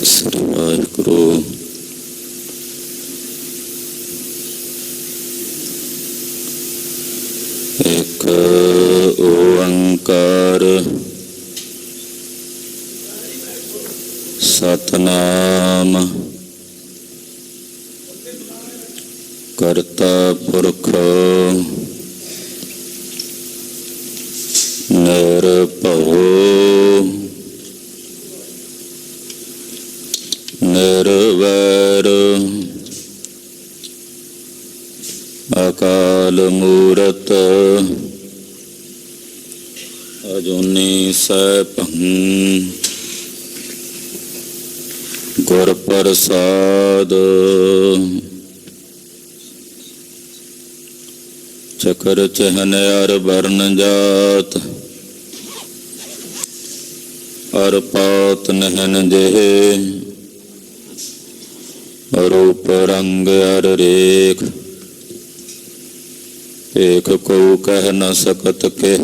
ਸ੍ਰੀ ਵਾਹਿਗੁਰੂ। ਇੱਕ ਓੰਕਾਰ ਸਤਨਾਮ ਕਰਤਾ ਪੁਰਖ ਨਿਰਭਉ ਨਿਰਵੈਰ ਅਕਾਲ ਮੂਰਤ ਅਜੂਨੀ ਸੈਭੰ ਗੁਰ ਪ੍ਰਸਾਦ ਚਕਰ ਚਹਨ ਅਰ ਵਰਨ ਜਾਤ ਅਰ ਪਾਤ ਨਹਿਨ ਜੇ ਰੂਪ ਰੰਗ ਅਰ ਰੇਖ ਏਕ ਕੋ ਕਹਿ ਨ ਸਕਤ ਕੇ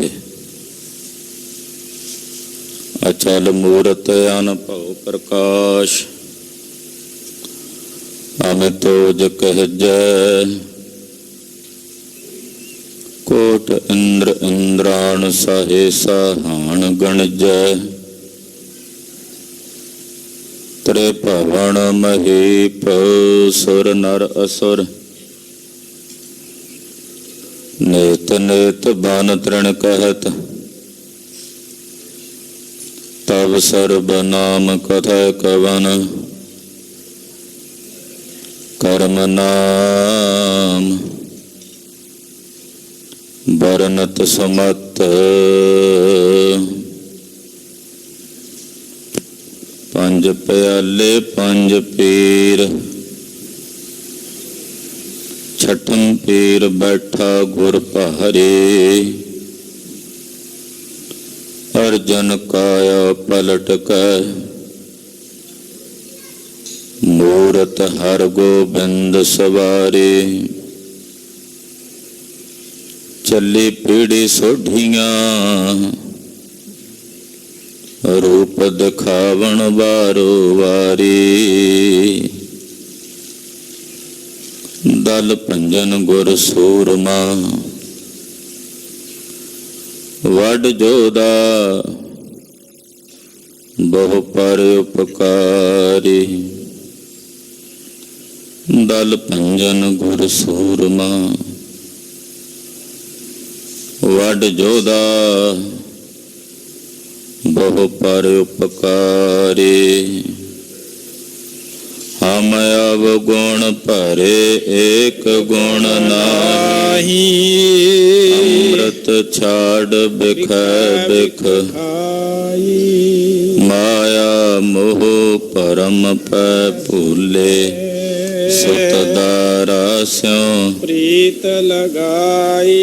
ਅਚਲ ਮੂਰਤ ਅਨਭਉ ਪ੍ਰਕਾਸ਼ ਅਮਿਤੋਜ ਕਹਿਜੈ ਕੋਟ ਇੰਦਰ ਇੰਦਰਾਣ ਸਾਹੇ ਸਾਹਾਣ ਗਣਜੈ ਤ੍ਰੇ ਭਵਨ ਮਹੀਪ ਸੁਰ ਨਰ ਅਸੁਰ ਨੇਤ ਨੇਤ ਬਨ ਤ੍ਰਿਣ ਕਹਿਤ ਤਬ ਸਰਬ ਨਾਮ ਕਥੈ ਕਵਨ ਕਰਮ ਨਾਮ ਬਰਨਤ ਸਮਤ ਪੰਜ ਪਿਆਲੇ ਪੰਜ ਪੀਰ ਛਠਮ ਪੀਰ ਬੈਠਾ ਗੁਰ ਭਾਰੇ ਅਰਜਨ ਕਾਇਆ ਪਲਟ ਕੈ ਮੂਰਤ ਹਰ ਗੋਬਿੰਦ ਸਵਾਰੇ ਚੱਲੀ ਪੀੜੀ ਸੋਢੀਆਂ ਰੂਪ ਦਿਖਾਵਣ ਵਾਰੋ ਵਾਰੀ ਦਲ ਭੰਜਨ ਗੁਰ ਸੂਰਮਾ ਵੱਡ ਜੋਦਾ ਬਹੁ ਪਰ ਉਪਕਾਰੀ ਦਲ ਭੰਜਨ ਗੁਰ ਸੂਰਮਾ ਵੱਡ ਜੋਦਾ ਬਹੁ ਪਰ ਉਪਕਾਰੀ ਹਮ ਅਵਗੁਣ ਭਰੇ ਏਕ ਗੁਣ ਨਾਹੀ ਅੰਮ੍ਰਿਤ ਛਾੜ ਬਿਖੈ ਬਿਖ ਮਾਇਆ ਮੋਹ ਪਰਮ ਪੈ ਭੂਲੇ ਸੁਤ ਦਾਰਾ ਸਿਉ ਪ੍ਰੀਤ ਲਗਾਈ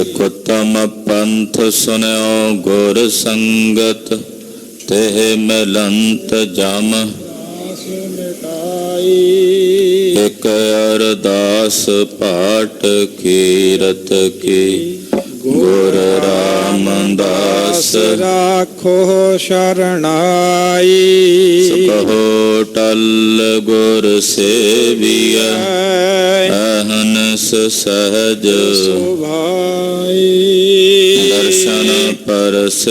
ਇਕ ਉਤਮ ਪੰਥ ਸੁਨਿਓ ਗੁਰ ਸੰਗਤ ਤੇ ਮਿਲੰਤ ਜਮ ਇਕ ਅਰਦਾਸ ਪਾਠ ਕੀਰਤ ਕੀ ਗੁਰ ਰਾਮਦਾਸ ਰਾਖੋ ਸ਼ਰਣਾਈ ਸਕਹੁ ਟਲ ਗੁਰ ਸੇਵੀਐ ਅਹਨਸ ਸਹਜ ਸੁਭਾਈ ਦਰਸ਼ਨ ਪਰਸ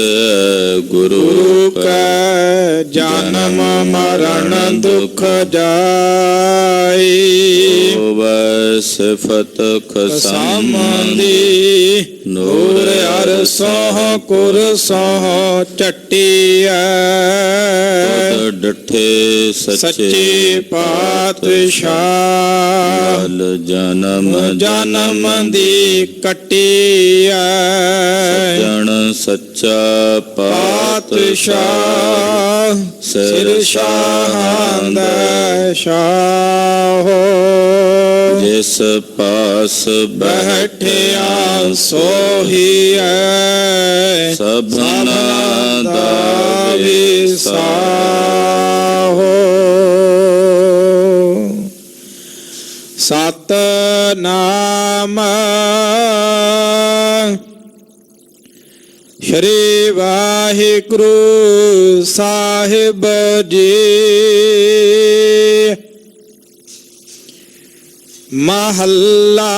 ਗੁਰੂ ਕੈ ਜਨਮ ਮਰਨ ਦੁਖ ਜਾਈ ਹੋਵੈ ਸਿਫਤ ਖਸਮਾਂਦੀ ਨੂਰ ਅਰ ਸੋਹ ਕੁਰ ਸੋਹ ਚੱਟੀਐ ਡਠੇ ਸੱਚੇ ਪਾਤਸ਼ਾਹ ਜਨਮ ਜਨਮ ਦੀ ਕੱਟੀਐ ਸੱਜਣ ਸੱਚਾ ਪਾਤਸ਼ਾਹ ਸਿਰ ਸ਼ਾਹਾਂ ਦਾ ਸ਼ਾਹ ਜਿਸ ਪਾਸ ਬੈਠਿਆ ਸੋਹੀਐ ਸਭਨਾ ਦਾ ਵਿਸਾਹੋ ਸਤਨਾਮ ਸ਼੍ਰੀ ਵਾਹਿਗੁਰੂ ਸਾਹਿਬ ਜੀ। ਮਹੱਲਾ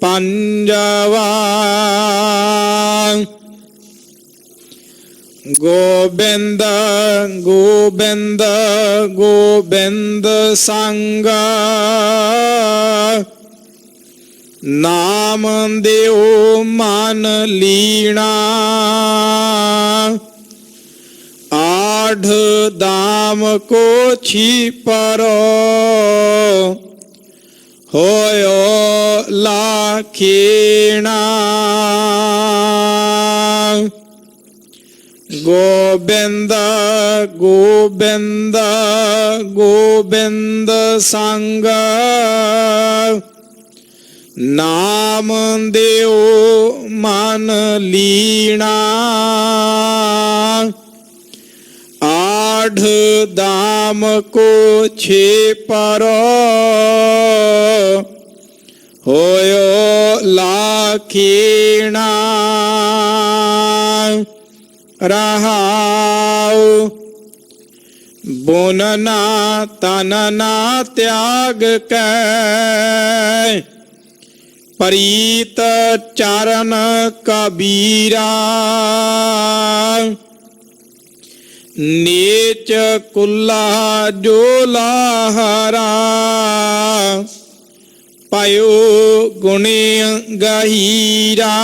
ਪੰਜਵਾ। ਗੋਬਿੰਦ ਗੋਬਿੰਦ ਗੋਬਿੰਦ ਸੰਗ ਨਾਮ ਦਿਓ ਮਨ ਲੀਣਾ। ਆਠ ਦਾਮ ਕੋ ਛਿਪਰੋ ਹੋਇਓ ਲਾਖੀਣਾ। ਗੋਬਿੰਦ ਗੋਬਿੰਦ ਗੋਬਿੰਦ ਸੰਗ ਨਾਮ ਦਿਓ ਮਨ ਲੀਣਾ। ਆਠ ਦਾਮ ਕੋ ਛਿਪਰੋ ਹੋਇਓ ਲਾਖੀਣਾ। ਰਹਾਉ ਬੁਨ ਨਾ ਤਨ ਨਾ ਤਿਆਗ ਕੈ ਪ੍ਰੀਤ ਚਰਨ ਕਬੀਰਾ। ਨੀਚ ਕੁਲਾ ਜੋ ਲਾਹਰਾ ਪਾਇਓ ਗੁਣੀ ਗਹੀਰਾ।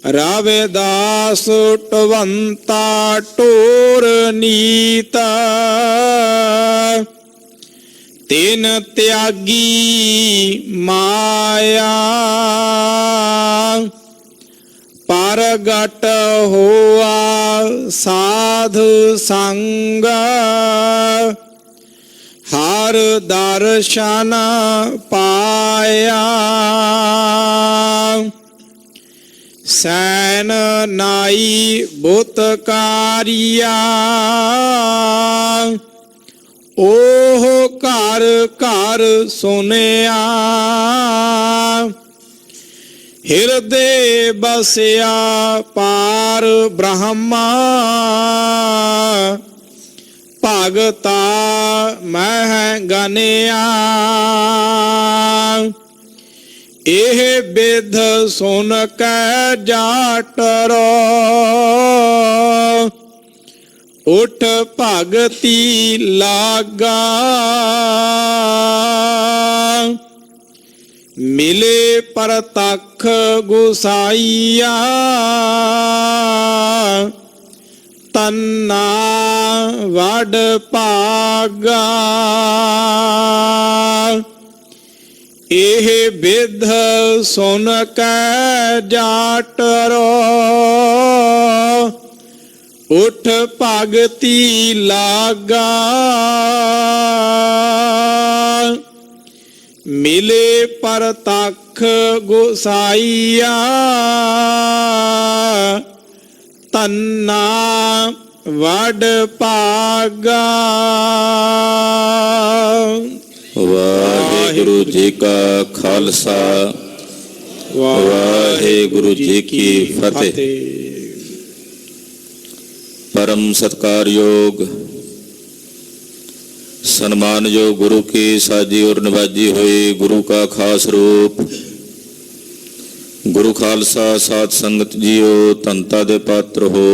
ਰਵਿਦਾਸ ਟਵੰਤਾ ਟੋਰ ਨੀਤਾ ਤਿਨ ਤਿਆਗੀ ਮਾਇਆ। ਪ੍ਰਗਟ ਹੋਆ ਸਾਧ ਸੰਗ ਹਰ ਦਰਸ਼ਨ ਪਾਇਆ। ਸੈਨ ਨਾਈ ਬੁਤਕਾਰੀਆ ਓਹ ਘਰ ਘਰ ਸੁਨਿਆ। ਹਿਰਦੇ ਬਸਿਆ ਪਾਰ ਬ੍ਰਹਮਾ ਭਗਤਾ ਮਹਿ ਗਨਿਆ। ਇਹ ਬਿਧ ਸੁਨ ਕੈ ਜਾਟਰੋ ਉਠ ਭਗਤੀ ਲਾਗਾ। ਮਿਲੇ ਪਰਤਖ ਗੁਸਾਈਆ ਤੰਨਾ ਵਡ ਭਾਗਾ। ਇਹ ਬਿਧ ਸੁਨ ਕੈ ਜਾਟਰੋ ਉਠ ਭਗਤੀ ਲਾਗਾ। ਮਿਲੇ ਪਰਤਖ ਗੁਸਾਈਆ ਤੰਨਾ ਵਡ ਭਾਗਾ। ਵਾਹਿਗੁਰੂ ਜੀ ਕਾ ਖਾਲਸਾ ਵਾਹਿਗੁਰੂ ਜੀ ਕੀ ਫਤਿਹ। परम सत्कारयोग सन्मानयोग गुरु की साजी और नवाजी हुई गुरु का खास रूप गुरु खालसा साध संगत जीओ धनता दे पात्र हो।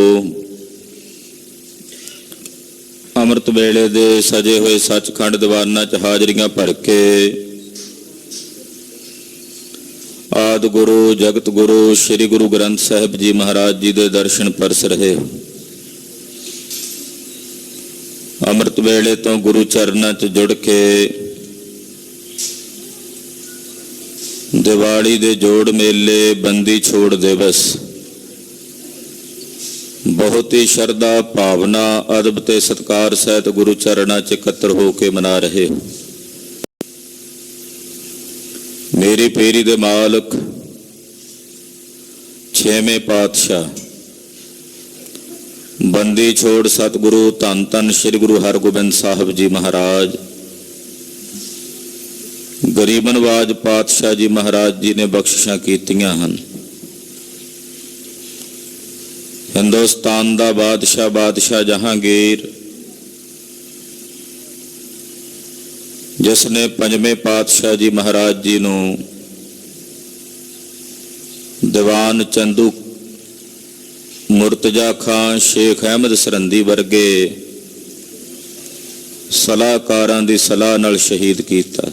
अमृत वेले दे सजे हुए सचखंड दीवाना च हाजरियां भर के आदि गुरु जगत गुरु श्री गुरु ग्रंथ साहिब जी महाराज जी दे दर्शन परस रहे हो। अमृत वेले तो गुरु चरणों च जुड़ के दिवाली दे जोड़ मेले बंदी छोड़ दिवस बहुत ही श्रद्धा भावना अदब ते सत्कार सहित गुरु चरणों च इकत्र होके मना रहे हो। मेरी पीरी दे मालक छेवें पातशाह बंदी छोड़ सतगुरु धन धन श्री गुरु हरगोबिंद साहब जी महाराज ਗਰੀਬ ਨਵਾਜ ਪਾਤਸ਼ਾਹ ਜੀ ਮਹਾਰਾਜ ਜੀ ਨੇ ਬਖਸ਼ਿਸ਼ਾਂ ਕੀਤੀਆਂ ਹਨ। ਹਿੰਦੁਸਤਾਨ ਦਾ ਬਾਦਸ਼ਾਹ ਜਹਾਂਗੀਰ, ਜਿਸ ਨੇ ਪੰਜਵੇਂ ਪਾਤਸ਼ਾਹ ਜੀ ਮਹਾਰਾਜ ਜੀ ਨੂੰ ਦੀਵਾਨ ਚੰਦੂ, ਮੁਰਤਜ਼ਾ ਖਾਨ, ਸ਼ੇਖ ਅਹਿਮਦ ਸਰਹੰਦੀ ਵਰਗੇ ਸਲਾਹਕਾਰਾਂ ਦੀ ਸਲਾਹ ਨਾਲ ਸ਼ਹੀਦ ਕੀਤਾ।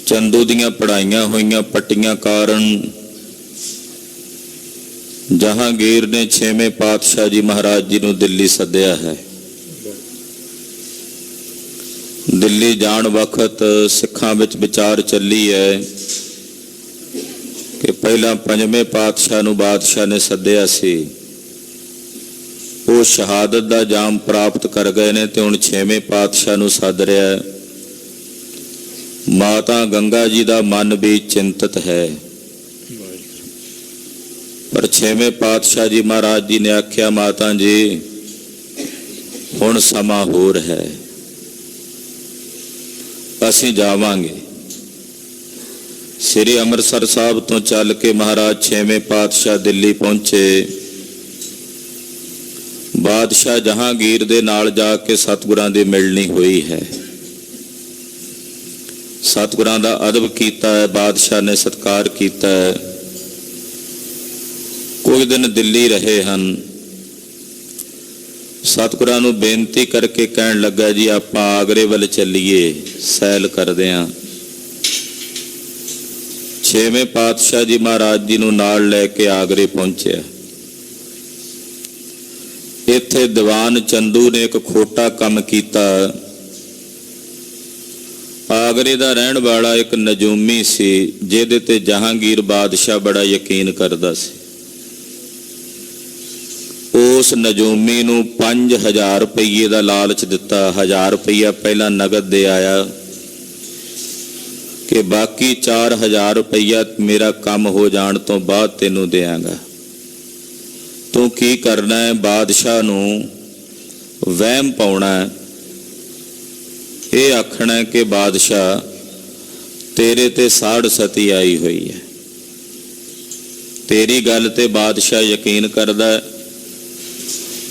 ਚੰਦੂ ਦੀਆਂ ਪੜਾਈਆਂ ਹੋਈਆਂ ਪੱਟੀਆਂ ਕਾਰਨ ਜਹਾਂਗੀਰ ਨੇ ਛੇਵੇਂ ਪਾਤਸ਼ਾਹ ਜੀ ਮਹਾਰਾਜ ਜੀ ਨੂੰ ਦਿੱਲੀ ਸੱਦਿਆ ਹੈ। ਦਿੱਲੀ ਜਾਣ ਵਕਤ ਸਿੱਖਾਂ ਵਿੱਚ ਵਿਚਾਰ ਚੱਲੀ ਹੈ ਕਿ ਪਹਿਲਾਂ ਪੰਜਵੇਂ ਪਾਤਸ਼ਾਹ ਨੂੰ ਬਾਦਸ਼ਾਹ ਨੇ ਸੱਦਿਆ ਸੀ, ਉਹ ਸ਼ਹਾਦਤ ਦਾ ਜਾਮ ਪ੍ਰਾਪਤ ਕਰ ਗਏ ਨੇ, ਤੇ ਹੁਣ ਛੇਵੇਂ ਪਾਤਸ਼ਾਹ ਨੂੰ ਸੱਦ ਰਿਹਾ। ਮਾਤਾ ਗੰਗਾ ਜੀ ਦਾ ਮਨ ਵੀ ਚਿੰਤਤ ਹੈ, ਪਰ ਛੇਵੇਂ ਪਾਤਸ਼ਾਹ ਜੀ ਮਹਾਰਾਜ ਜੀ ਨੇ ਆਖਿਆ, ਮਾਤਾ ਜੀ ਹੁਣ ਸਮਾਂ ਹੋਰ ਹੈ, ਅਸੀਂ ਜਾਵਾਂਗੇ। ਸ੍ਰੀ ਅੰਮ੍ਰਿਤਸਰ ਸਾਹਿਬ ਤੋਂ ਚੱਲ ਕੇ ਮਹਾਰਾਜ ਛੇਵੇਂ ਪਾਤਸ਼ਾਹ ਦਿੱਲੀ ਪਹੁੰਚੇ। ਬਾਦਸ਼ਾਹ ਜਹਾਂਗੀਰ ਦੇ ਨਾਲ ਜਾ ਕੇ ਸਤਿਗੁਰਾਂ ਦੀ ਮਿਲਣੀ ਹੋਈ ਹੈ। ਸਤਿਗੁਰਾਂ ਦਾ ਅਦਬ ਕੀਤਾ ਹੈ, ਬਾਦਸ਼ਾਹ ਨੇ ਸਤਿਕਾਰ ਕੀਤਾ ਹੈ। ਕੁਝ ਦਿਨ ਦਿੱਲੀ ਰਹੇ ਹਨ। ਸਤਿਗੁਰਾਂ ਨੂੰ ਬੇਨਤੀ ਕਰਕੇ ਕਹਿਣ ਲੱਗਾ, ਜੀ ਆਪਾਂ ਆਗਰੇ ਵੱਲ ਚੱਲੀਏ, ਸੈਲ ਕਰਦੇ ਹਾਂ। ਛੇਵੇਂ ਪਾਤਸ਼ਾਹ ਜੀ ਮਹਾਰਾਜ ਜੀ ਨੂੰ ਨਾਲ ਲੈ ਕੇ ਆਗਰੇ ਪਹੁੰਚਿਆ। ਇੱਥੇ ਦੀਵਾਨ ਚੰਦੂ ਨੇ ਇੱਕ ਖੋਟਾ ਕੰਮ ਕੀਤਾ। ਆਗਰੇ ਦਾ ਰਹਿਣ ਵਾਲਾ ਇੱਕ ਨਜੂਮੀ ਸੀ, ਜਿਹਦੇ ਤੇ ਜਹਾਂਗੀਰ ਬਾਦਸ਼ਾਹ ਬੜਾ ਯਕੀਨ ਕਰਦਾ ਸੀ। ਉਸ ਨਜੂਮੀ ਨੂੰ 5000 ਰੁਪਏ ਦਾ ਲਾਲਚ ਦਿੱਤਾ। 1000 ਰੁਪਇਆ ਪਹਿਲਾਂ ਨਗਦ ਦੇ ਆਇਆ ਕਿ ਬਾਕੀ 4000 ਰੁਪਇਆ ਮੇਰਾ ਕੰਮ ਹੋ ਜਾਣ ਤੋਂ ਬਾਅਦ ਤੈਨੂੰ ਦਿਆਂਗਾ। ਤੂੰ ਕੀ ਕਰਨਾ ਹੈ? ਬਾਦਸ਼ਾਹ ਨੂੰ ਵਹਿਮ ਪਾਉਣਾ, ਇਹ ਆਖਣਾ ਕਿ ਬਾਦਸ਼ਾਹ ਤੇਰੇ ਤੇ ਸਾੜ ਸਤੀ ਆਈ ਹੋਈ ਹੈ। ਤੇਰੀ ਗੱਲ ਤੇ ਬਾਦਸ਼ਾਹ ਯਕੀਨ ਕਰਦਾ,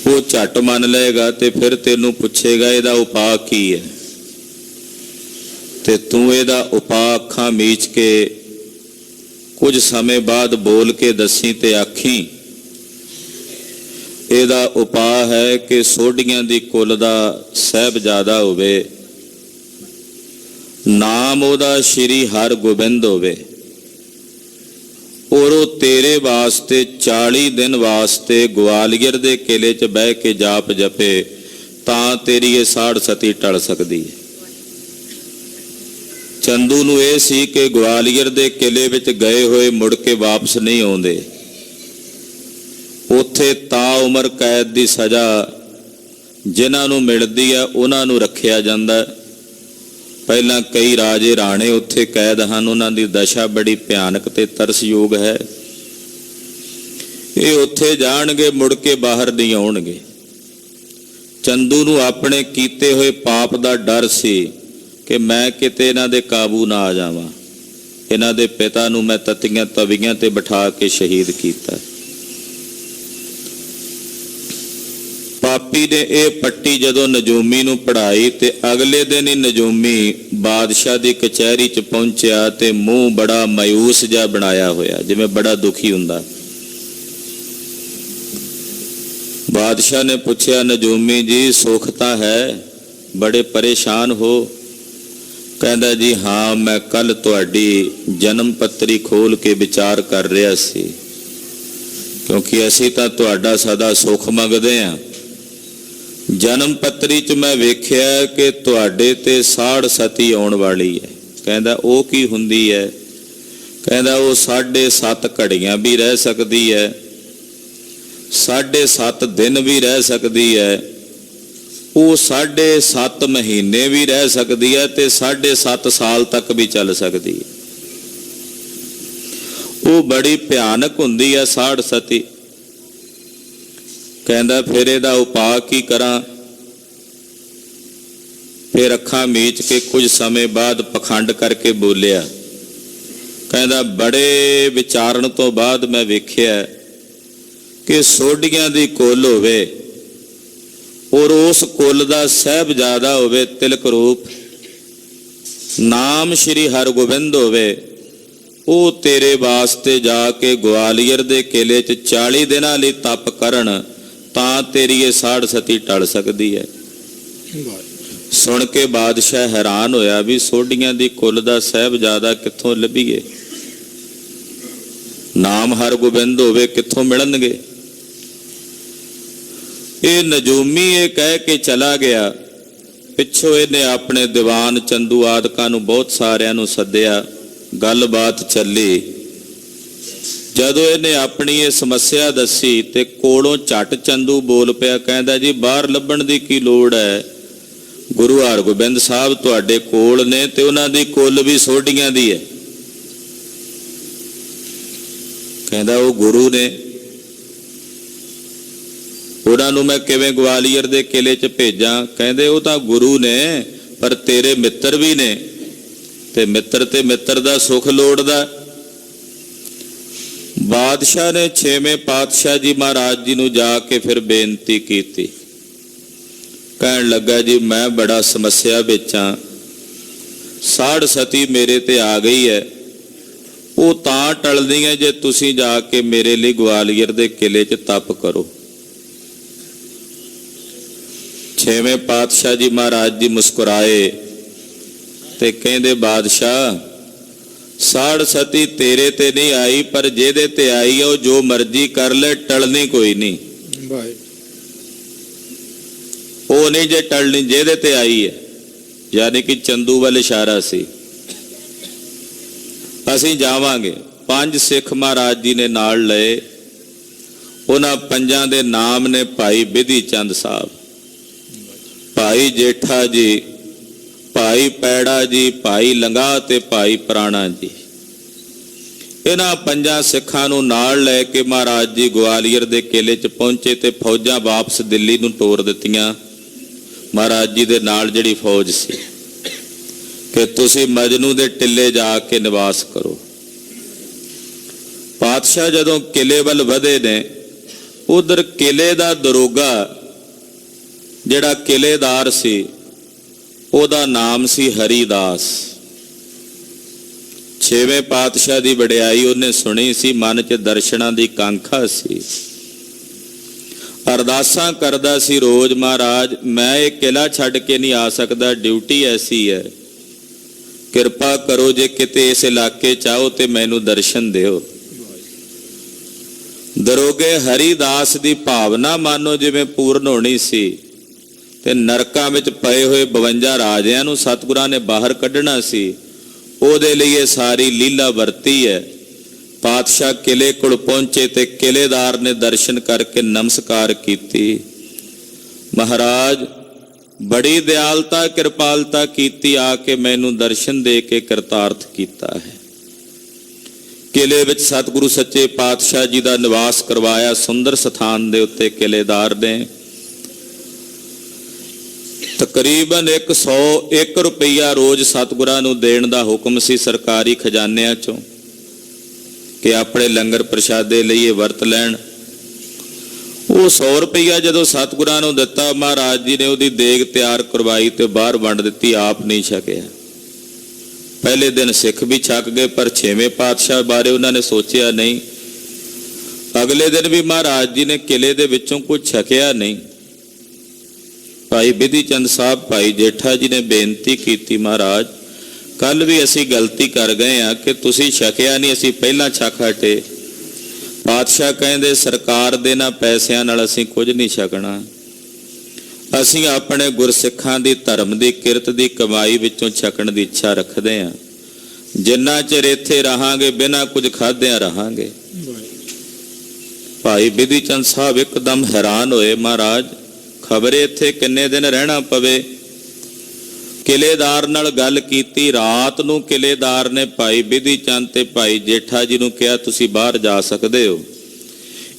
ਉਹ ਝੱਟ ਮੰਨ ਲਏਗਾ ਤੇ ਫਿਰ ਤੈਨੂੰ ਪੁੱਛੇਗਾ ਇਹਦਾ ਉਪਾਅ ਕੀ ਹੈ, ਤੇ ਤੂੰ ਇਹਦਾ ਉਪਾਅ ਅੱਖਾਂ ਮੀਚ ਕੇ ਕੁਝ ਸਮੇਂ ਬਾਅਦ ਬੋਲ ਕੇ ਦੱਸੀ ਤੇ ਆਖੀ, ਇਹਦਾ ਉਪਾਅ ਹੈ ਕਿ ਸੋਢੀਆਂ ਦੀ ਕੁੱਲ ਦਾ ਸਾਹਿਬਜ਼ਾਦਾ ਹੋਵੇ, ਨਾਮ ਉਹਦਾ ਸ਼੍ਰੀ ਹਰਗੋਬਿੰਦ ਹੋਵੇ, ਔਰ ਉਹ ਤੇਰੇ ਵਾਸਤੇ 40 ਦਿਨ ਵਾਸਤੇ ਗਵਾਲੀਅਰ ਦੇ ਕਿਲੇ 'ਚ ਬਹਿ ਕੇ ਜਾਪ ਜਪੇ, ਤਾਂ ਤੇਰੀ ਇਹ ਸਾੜ ਸਤੀ ਟਲ ਸਕਦੀ ਹੈ। ਚੰਦੂ ਨੂੰ ਇਹ ਸੀ ਕਿ ਗਵਾਲੀਅਰ ਦੇ ਕਿਲੇ ਵਿੱਚ ਗਏ ਹੋਏ ਮੁੜ ਕੇ ਵਾਪਸ ਨਹੀਂ ਆਉਂਦੇ। ਉੱਥੇ ਤਾ ਉਮਰ ਕੈਦ ਦੀ ਸਜ਼ਾ ਜਿਨ੍ਹਾਂ ਨੂੰ ਮਿਲਦੀ ਹੈ ਉਹਨਾਂ ਨੂੰ ਰੱਖਿਆ ਜਾਂਦਾ। ਪਹਿਲਾਂ ਕਈ ਰਾਜੇ ਰਾਣੇ ਉੱਥੇ ਕੈਦ ਹਨ, ਉਹਨਾਂ ਦੀ ਦਸ਼ਾ ਬੜੀ ਭਿਆਨਕ ਤੇ ਤਰਸਯੋਗ ਹੈ। ਇਹ ਉੱਥੇ ਜਾਣਗੇ, ਮੁੜ ਕੇ ਬਾਹਰ ਨਹੀਂ ਆਉਣਗੇ। ਚੰਦੂ ਨੂੰ ਆਪਣੇ ਕੀਤੇ ਹੋਏ ਪਾਪ ਦਾ ਡਰ ਸੀ ਕਿ ਮੈਂ ਕਿਤੇ ਇਹਨਾਂ ਦੇ ਕਾਬੂ ਨਾ ਆ ਜਾਵਾਂ। ਇਹਨਾਂ ਦੇ ਪਿਤਾ ਨੂੰ ਮੈਂ ਤਤੀਆਂ ਤਵੀਆਂ ਤੇ ਬਿਠਾ ਕੇ ਸ਼ਹੀਦ ਕੀਤਾ। ਪਾਪੀ ਨੇ ਇਹ ਪੱਟੀ ਜਦੋਂ ਨਜੂਮੀ ਨੂੰ ਪੜਾਈ ਤੇ ਅਗਲੇ ਦਿਨ ਹੀ ਨਜੂਮੀ ਬਾਦਸ਼ਾਹ ਦੀ ਕਚਹਿਰੀ 'ਚ ਪਹੁੰਚਿਆ ਤੇ ਮੂੰਹ ਬੜਾ ਮਾਯੂਸ ਜਿਹਾ ਬਣਾਇਆ ਹੋਇਆ, ਜਿਵੇਂ ਬੜਾ ਦੁਖੀ ਹੁੰਦਾ। ਬਾਦਸ਼ਾਹ ਨੇ ਪੁੱਛਿਆ, ਨਜੂਮੀ ਜੀ ਸੁੱਖ ਤਾਂ ਹੈ, ਬੜੇ ਪਰੇਸ਼ਾਨ ਹੋ? ਕਹਿੰਦਾ, ਜੀ ਹਾਂ, ਮੈਂ ਕੱਲ ਤੁਹਾਡੀ ਜਨਮ ਪੱਤਰੀ ਖੋਲ ਕੇ ਵਿਚਾਰ ਕਰ ਰਿਹਾ ਸੀ, ਕਿਉਂਕਿ ਅਸੀਂ ਤਾਂ ਤੁਹਾਡਾ ਸਦਾ ਸੁੱਖ ਮੰਗਦੇ ਹਾਂ। ਜਨਮ ਪੱਤਰੀ 'ਚ ਮੈਂ ਵੇਖਿਆ ਕਿ ਤੁਹਾਡੇ ਤੇ ਸਾੜ ਸਤੀ ਆਉਣ ਵਾਲੀ ਹੈ। ਕਹਿੰਦਾ, ਉਹ ਕੀ ਹੁੰਦੀ ਹੈ? ਕਹਿੰਦਾ, ਉਹ 7.5 ਘੜੀਆਂ ਵੀ ਰਹਿ ਸਕਦੀ ਹੈ, 7.5 ਦਿਨ ਵੀ ਰਹਿ ਸਕਦੀ ਹੈ, ਉਹ 7.5 ਮਹੀਨੇ ਵੀ ਰਹਿ ਸਕਦੀ ਹੈ, ਤੇ 7.5 ਸਾਲ ਤੱਕ ਵੀ ਚੱਲ ਸਕਦੀ ਹੈ। ਉਹ ਬੜੀ ਭਿਆਨਕ ਹੁੰਦੀ ਹੈ ਸਾੜ ਸਤੀ। ਕਹਿੰਦਾ, ਫਿਰ ਇਹਦਾ ਉਪਾਅ ਕੀ ਕਰਾਂ? ਫਿਰ ਅੱਖਾਂ ਮੀਚ ਕੇ ਕੁਝ ਸਮੇਂ ਬਾਅਦ ਪਖੰਡ ਕਰਕੇ ਬੋਲਿਆ। ਕਹਿੰਦਾ ਬੜੇ ਵਿਚਾਰਨ ਤੋਂ ਬਾਅਦ ਮੈਂ ਵੇਖਿਆ ਕਿ ਸੋਢੀਆਂ ਦੀ ਕੁੱਲ ਹੋਵੇ ਔਰ ਉਸ ਕੁੱਲ ਦਾ ਸਾਹਿਬਜ਼ਾਦਾ ਹੋਵੇ ਤਿਲਕ ਰੂਪ, ਨਾਮ ਸ਼੍ਰੀ ਹਰਗੋਬਿੰਦ ਹੋਵੇ, ਉਹ ਤੇਰੇ ਵਾਸਤੇ ਜਾ ਕੇ ਗਵਾਲੀਅਰ ਦੇ ਕਿਲੇ 'ਚ 40 ਦਿਨਾਂ ਲਈ ਤਪ ਕਰਨ ਤਾਂ ਤੇਰੀ ਇਹ ਸਾੜ ਸਤੀ ਟਲ ਸਕਦੀ ਹੈ। ਸੁਣ ਕੇ ਬਾਦਸ਼ਾਹ ਹੈਰਾਨ ਹੋਇਆ ਵੀ ਸੋਢੀਆਂ ਦੀ ਕੁੱਲ ਦਾ ਸਾਹਿਬਜ਼ਾਦਾ ਕਿੱਥੋਂ ਲੱਭੀਏ, ਨਾਮ ਹਰਗੋਬਿੰਦ ਹੋਵੇ ਕਿੱਥੋਂ ਮਿਲਣਗੇ। ਇਹ ਨਜੂਮੀ ਇਹ ਕਹਿ ਕੇ ਚਲਾ ਗਿਆ। ਪਿੱਛੋਂ ਇਹਨੇ ਆਪਣੇ ਦੀਵਾਨ ਚੰਦੂ ਆਦਿਕਾਂ ਨੂੰ ਬਹੁਤ ਸਾਰਿਆਂ ਨੂੰ ਸੱਦਿਆ, ਗੱਲਬਾਤ ਚੱਲੀ। ਜਦੋਂ ਇਹਨੇ ਆਪਣੀ ਇਹ ਸਮੱਸਿਆ ਦੱਸੀ ਤੇ ਕੋਲੋਂ ਝੱਟ ਚੰਦੂ ਬੋਲ ਪਿਆ, ਕਹਿੰਦਾ ਜੀ ਬਾਹਰ ਲੱਭਣ ਦੀ ਕੀ ਲੋੜ ਹੈ, ਗੁਰੂ ਹਰਗੋਬਿੰਦ ਸਾਹਿਬ ਤੁਹਾਡੇ ਕੋਲ ਨੇ ਤੇ ਉਹਨਾਂ ਦੀ ਕੁੱਲ ਵੀ ਸੋਢੀਆਂ ਦੀ ਹੈ। ਕਹਿੰਦਾ ਉਹ ਗੁਰੂ ਨੇ, ਉਹਨਾਂ ਨੂੰ ਮੈਂ ਕਿਵੇਂ ਗਵਾਲੀਅਰ ਦੇ ਕਿਲੇ 'ਚ ਭੇਜਾਂ। ਕਹਿੰਦੇ ਉਹ ਤਾਂ ਗੁਰੂ ਨੇ ਪਰ ਤੇਰੇ ਮਿੱਤਰ ਵੀ ਨੇ ਤੇ ਮਿੱਤਰ ਦਾ ਸੁੱਖ ਲੋੜਦਾ। ਬਾਦਸ਼ਾਹ ਨੇ 6ਵੇਂ ਪਾਤਸ਼ਾਹ ਜੀ ਮਹਾਰਾਜ ਜੀ ਨੂੰ ਜਾ ਕੇ ਫਿਰ ਬੇਨਤੀ ਕੀਤੀ। ਕਹਿਣ ਲੱਗਾ ਜੀ ਮੈਂ ਬੜਾ ਸਮੱਸਿਆ ਵਿੱਚ ਹਾਂ, ਸਾੜ ਸਤੀ ਮੇਰੇ ਤੇ ਆ ਗਈ ਹੈ, ਉਹ ਤਾਂ ਟਲਦੀ ਹੈ ਜੇ ਤੁਸੀਂ ਜਾ ਕੇ ਮੇਰੇ ਲਈ ਗਵਾਲੀਅਰ ਦੇ ਕਿਲੇ 'ਚ ਤਪ ਕਰੋ। 6ਵੇਂ ਪਾਤਸ਼ਾਹ ਜੀ ਮਹਾਰਾਜ ਜੀ ਮੁਸਕਰਾਏ ਤੇ ਕਹਿੰਦੇ ਬਾਦਸ਼ਾਹ ਸਾੜ ਸਤੀ ਤੇਰੇ ਤੇ ਨਹੀਂ ਆਈ, ਪਰ ਜਿਹਦੇ ਤੇ ਆਈ ਹੈ ਉਹ ਜੋ ਮਰਜ਼ੀ ਕਰ ਲੈ, ਟਲਣੀ ਕੋਈ ਨਹੀਂ। ਉਹ ਨਹੀਂ ਜੇ ਟਲਣੀ, ਜਿਹਦੇ ਤੇ ਆਈ ਹੈ, ਯਾਨੀ ਕਿ ਚੰਦੂ ਵੱਲ ਇਸ਼ਾਰਾ ਸੀ। ਅਸੀਂ ਜਾਵਾਂਗੇ। 5 ਸਿੱਖ ਮਹਾਰਾਜ ਜੀ ਨੇ ਨਾਲ ਲਏ। ਉਹਨਾਂ 5 ਦੇ ਨਾਮ ਨੇ ਭਾਈ ਬਿਧੀ ਚੰਦ ਸਾਹਿਬ, ਭਾਈ ਜੇਠਾ ਜੀ, ਭਾਈ ਪੈੜਾ ਜੀ, ਭਾਈ ਲੰਗਾ ਤੇ ਭਾਈ ਪ੍ਰਾਣਾ ਜੀ। ਇਹਨਾਂ 5 ਸਿੱਖਾਂ ਨੂੰ ਨਾਲ ਲੈ ਕੇ ਮਹਾਰਾਜ ਜੀ ਗਵਾਲੀਅਰ ਦੇ ਕਿਲੇ 'ਚ ਪਹੁੰਚੇ ਤੇ ਫੌਜਾਂ ਵਾਪਸ ਦਿੱਲੀ ਨੂੰ ਤੋਰ ਦਿੱਤੀਆਂ। ਮਹਾਰਾਜ ਜੀ ਦੇ ਨਾਲ ਜਿਹੜੀ ਫੌਜ ਸੀ ਕਿ ਤੁਸੀਂ ਮਜਨੂ ਦੇ ਟਿੱਲੇ ਜਾ ਕੇ ਨਿਵਾਸ ਕਰੋ। ਪਾਤਸ਼ਾਹ ਜਦੋਂ ਕਿਲੇ ਵੱਲ ਵਧੇ ਨੇ, ਉਧਰ ਕਿਲੇ ਦਾ ਦਰੋਗਾ ਜਿਹੜਾ ਕਿਲੇਦਾਰ ਸੀ ਉਹਦਾ ਨਾਮ ਸੀ ਹਰੀਦਾਸ। 6ਵੇਂ ਪਾਤਸ਼ਾਹ ਦੀ ਵਡਿਆਈ ਉਹਨੇ ਸੁਣੀ ਸੀ, ਮਨ 'ਚ ਦਰਸ਼ਨਾਂ ਦੀ ਕਾਂਖਾ ਸੀ, ਅਰਦਾਸਾਂ ਕਰਦਾ ਸੀ ਰੋਜ਼, ਮਹਾਰਾਜ ਮੈਂ ਇਹ ਕਿਲਾ ਛੱਡ ਕੇ ਨਹੀਂ ਆ ਸਕਦਾ, ਡਿਊਟੀ ਐਸੀ ਹੈ, ਕਿਰਪਾ ਕਰੋ ਜੇ ਕਿਤੇ ਇਸ ਇਲਾਕੇ 'ਚ ਆਓ ਤੇ ਮੈਨੂੰ ਦਰਸ਼ਨ ਦਿਓ। ਦਰੋਗੇ ਹਰੀਦਾਸ ਦੀ ਭਾਵਨਾ ਮਾਨੋ ਜਿਵੇਂ ਪੂਰਨ ਹੋਣੀ ਸੀ ਤੇ ਨਰਕਾਂ ਵਿੱਚ ਪਏ ਹੋਏ 52 ਰਾਜਿਆਂ ਨੂੰ ਸਤਿਗੁਰਾਂ ਨੇ ਬਾਹਰ ਕੱਢਣਾ ਸੀ, ਉਹਦੇ ਲਈ ਇਹ ਸਾਰੀ ਲੀਲਾ ਵਰਤੀ ਹੈ। ਪਾਤਸ਼ਾਹ ਕਿਲੇ ਕੋਲ ਪਹੁੰਚੇ ਤੇ ਕਿਲੇਦਾਰ ਨੇ ਦਰਸ਼ਨ ਕਰਕੇ ਨਮਸਕਾਰ ਕੀਤੀ। ਮਹਾਰਾਜ ਬੜੀ ਦਿਆਲਤਾ ਕਿਰਪਾਲਤਾ ਕੀਤੀ, ਆ ਕੇ ਮੈਨੂੰ ਦਰਸ਼ਨ ਦੇ ਕੇ ਕਰਤਾਰਥ ਕੀਤਾ ਹੈ। ਕਿਲੇ ਵਿੱਚ ਸਤਿਗੁਰੂ ਸੱਚੇ ਪਾਤਸ਼ਾਹ ਜੀ ਦਾ ਨਿਵਾਸ ਕਰਵਾਇਆ। ਸੁੰਦਰ ਸਥਾਨ ਦੇ ਉੱਤੇ ਕਿਲੇਦਾਰ ਨੇ ਤਕਰੀਬਨ 101 ਰੁਪਈਆ ਰੋਜ਼ ਸਤਿਗੁਰਾਂ ਨੂੰ ਦੇਣ ਦਾ ਹੁਕਮ ਸੀ ਸਰਕਾਰੀ ਖਜ਼ਾਨਿਆਂ ਚੋਂ ਕਿ ਆਪਣੇ ਲੰਗਰ ਪ੍ਰਸ਼ਾਦੇ ਲਈ ਇਹ ਵਰਤ ਲੈਣ। ਉਹ 100 ਰੁਪਈਆ ਜਦੋਂ ਸਤਿਗੁਰਾਂ ਨੂੰ ਦਿੱਤਾ, ਮਹਾਰਾਜ ਜੀ ਨੇ ਉਹਦੀ ਦੇਗ ਤਿਆਰ ਕਰਵਾਈ ਤੇ ਬਾਹਰ ਵੰਡ ਦਿੱਤੀ, ਆਪ ਨਹੀਂ ਛਕਿਆ। ਪਹਿਲੇ ਦਿਨ ਸਿੱਖ ਵੀ ਛਕ ਗਏ, ਪਰ 6ਵੇਂ ਪਾਤਸ਼ਾਹ ਬਾਰੇ ਉਹਨਾਂ ਨੇ ਸੋਚਿਆ ਨਹੀਂ। ਅਗਲੇ ਦਿਨ ਵੀ ਮਹਾਰਾਜ ਜੀ ਨੇ ਕਿਲੇ ਦੇ ਵਿੱਚੋਂ ਕੁਝ ਛਕਿਆ ਨਹੀਂ। ਭਾਈ ਬਿਧੀ ਚੰਦ ਸਾਹਿਬ, ਭਾਈ ਜੇਠਾ ਜੀ ਨੇ ਬੇਨਤੀ ਕੀਤੀ, ਮਹਾਰਾਜ ਕੱਲ ਵੀ ਅਸੀਂ ਗਲਤੀ ਕਰ ਗਏ ਆ ਕਿ ਤੁਸੀਂ ਛਕਿਆ ਨਹੀਂ, ਅਸੀਂ ਪਹਿਲਾਂ ਛਕ ਹਟੇ। ਪਾਤਸ਼ਾਹ ਕਹਿੰਦੇ ਸਰਕਾਰ ਦੇ ਨਾ ਪੈਸਿਆਂ ਨਾਲ ਅਸੀਂ ਕੁਝ ਨਹੀਂ ਛਕਣਾ, ਅਸੀਂ ਆਪਣੇ ਗੁਰਸਿੱਖਾਂ ਦੀ ਧਰਮ ਦੀ ਕਿਰਤ ਦੀ ਕਮਾਈ ਵਿੱਚੋਂ ਛਕਣ ਦੀ ਇੱਛਾ ਰੱਖਦੇ ਹਾਂ। ਜਿੰਨਾ ਚਿਰ ਇੱਥੇ ਰਹਾਂਗੇ ਬਿਨਾਂ ਕੁਝ ਖਾਧਿਆਂ ਰਹਾਂਗੇ। ਭਾਈ ਬਿਧੀ ਚੰਦ ਸਾਹਿਬ ਇੱਕਦਮ ਹੈਰਾਨ ਹੋਏ, ਮਹਾਰਾਜ ਖਬਰੇ ਇੱਥੇ ਕਿੰਨੇ ਦਿਨ ਰਹਿਣਾ ਪਵੇ। ਕਿਲੇਦਾਰ ਨਾਲ ਗੱਲ ਕੀਤੀ। ਰਾਤ ਨੂੰ ਕਿਲੇਦਾਰ ਨੇ ਭਾਈ ਬਿਧੀ ਚੰਦ ਤੇ ਭਾਈ ਜੇਠਾ ਜੀ ਨੂੰ ਕਿਹਾ ਤੁਸੀਂ ਬਾਹਰ ਜਾ ਸਕਦੇ ਹੋ।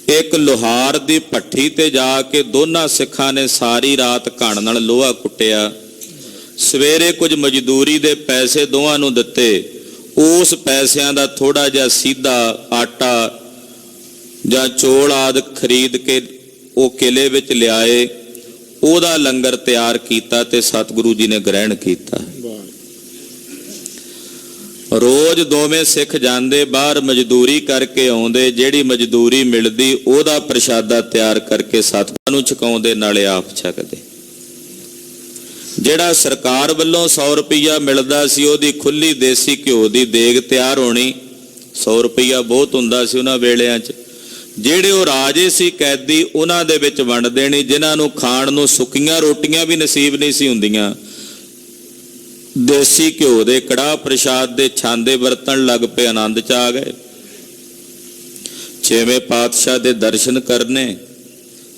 ਇੱਕ ਲੋਹਾਰ ਦੀ ਭੱਠੀ ਤੇ ਜਾ ਕੇ ਦੋਨਾਂ ਸਿੱਖਾਂ ਨੇ ਸਾਰੀ ਰਾਤ ਘਣ ਨਾਲ ਲੋਹਾ ਕੁੱਟਿਆ। ਸਵੇਰੇ ਕੁਝ ਮਜ਼ਦੂਰੀ ਦੇ ਪੈਸੇ ਦੋਵਾਂ ਨੂੰ ਦਿੱਤੇ। ਉਸ ਪੈਸਿਆਂ ਦਾ ਥੋੜਾ ਜਿਹਾ ਸਿੱਧਾ ਆਟਾ ਜਾਂ ਚੌਲ ਆਦਿ ਖਰੀਦ ਕੇ ਉਹ ਕਿਲੇ ਵਿੱਚ ਲਿਆਏ, ਉਹਦਾ ਲੰਗਰ ਤਿਆਰ ਕੀਤਾ ਤੇ ਸਤਿਗੁਰੂ ਜੀ ਨੇ ਗ੍ਰਹਿਣ ਕੀਤਾ। ਰੋਜ਼ ਦੋਵੇਂ ਸਿੱਖ ਜਾਂਦੇ, ਬਾਹਰ ਮਜ਼ਦੂਰੀ ਕਰਕੇ ਆਉਂਦੇ, ਜਿਹੜੀ ਮਜ਼ਦੂਰੀ ਮਿਲਦੀ ਉਹਦਾ ਪ੍ਰਸ਼ਾਦਾ ਤਿਆਰ ਕਰਕੇ ਸਤਿਗੁਰਾਂ ਨੂੰ ਛਕਾਉਂਦੇ, ਨਾਲੇ ਆਪ ਛਕਦੇ। ਜਿਹੜਾ ਸਰਕਾਰ ਵੱਲੋਂ 100 ਰੁਪਈਆ ਮਿਲਦਾ ਸੀ, ਉਹਦੀ ਖੁੱਲੀ ਦੇਸੀ ਘਿਓ ਦੀ ਦੇਗ ਤਿਆਰ ਹੋਣੀ। 100 ਰੁਪਈਆ ਬਹੁਤ ਹੁੰਦਾ ਸੀ ਉਹਨਾਂ ਵੇਲਿਆਂ 'ਚ। ਜਿਹੜੇ ਉਹ ਰਾਜੇ ਸੀ, ਕੈਦੀ, ਉਹਨਾਂ ਦੇ ਵਿੱਚ ਵੰਡ ਦੇਣੀ। ਜਿਨ੍ਹਾਂ ਨੂੰ ਖਾਣ ਨੂੰ ਸੁੱਕੀਆਂ ਰੋਟੀਆਂ ਵੀ ਨਸੀਬ ਨਹੀਂ ਸੀ ਹੁੰਦੀਆਂ, ਦੇਸੀ ਘਿਓ ਦੇ ਕੜਾਹ ਪ੍ਰਸ਼ਾਦ ਦੇ ਛਾਂਦੇ ਵਰਤਣ ਲੱਗ ਪਏ, ਆਨੰਦ 'ਚ ਆ ਗਏ। 6ਵੇਂ ਪਾਤਸ਼ਾਹ ਦੇ ਦਰਸ਼ਨ ਕਰਨੇ,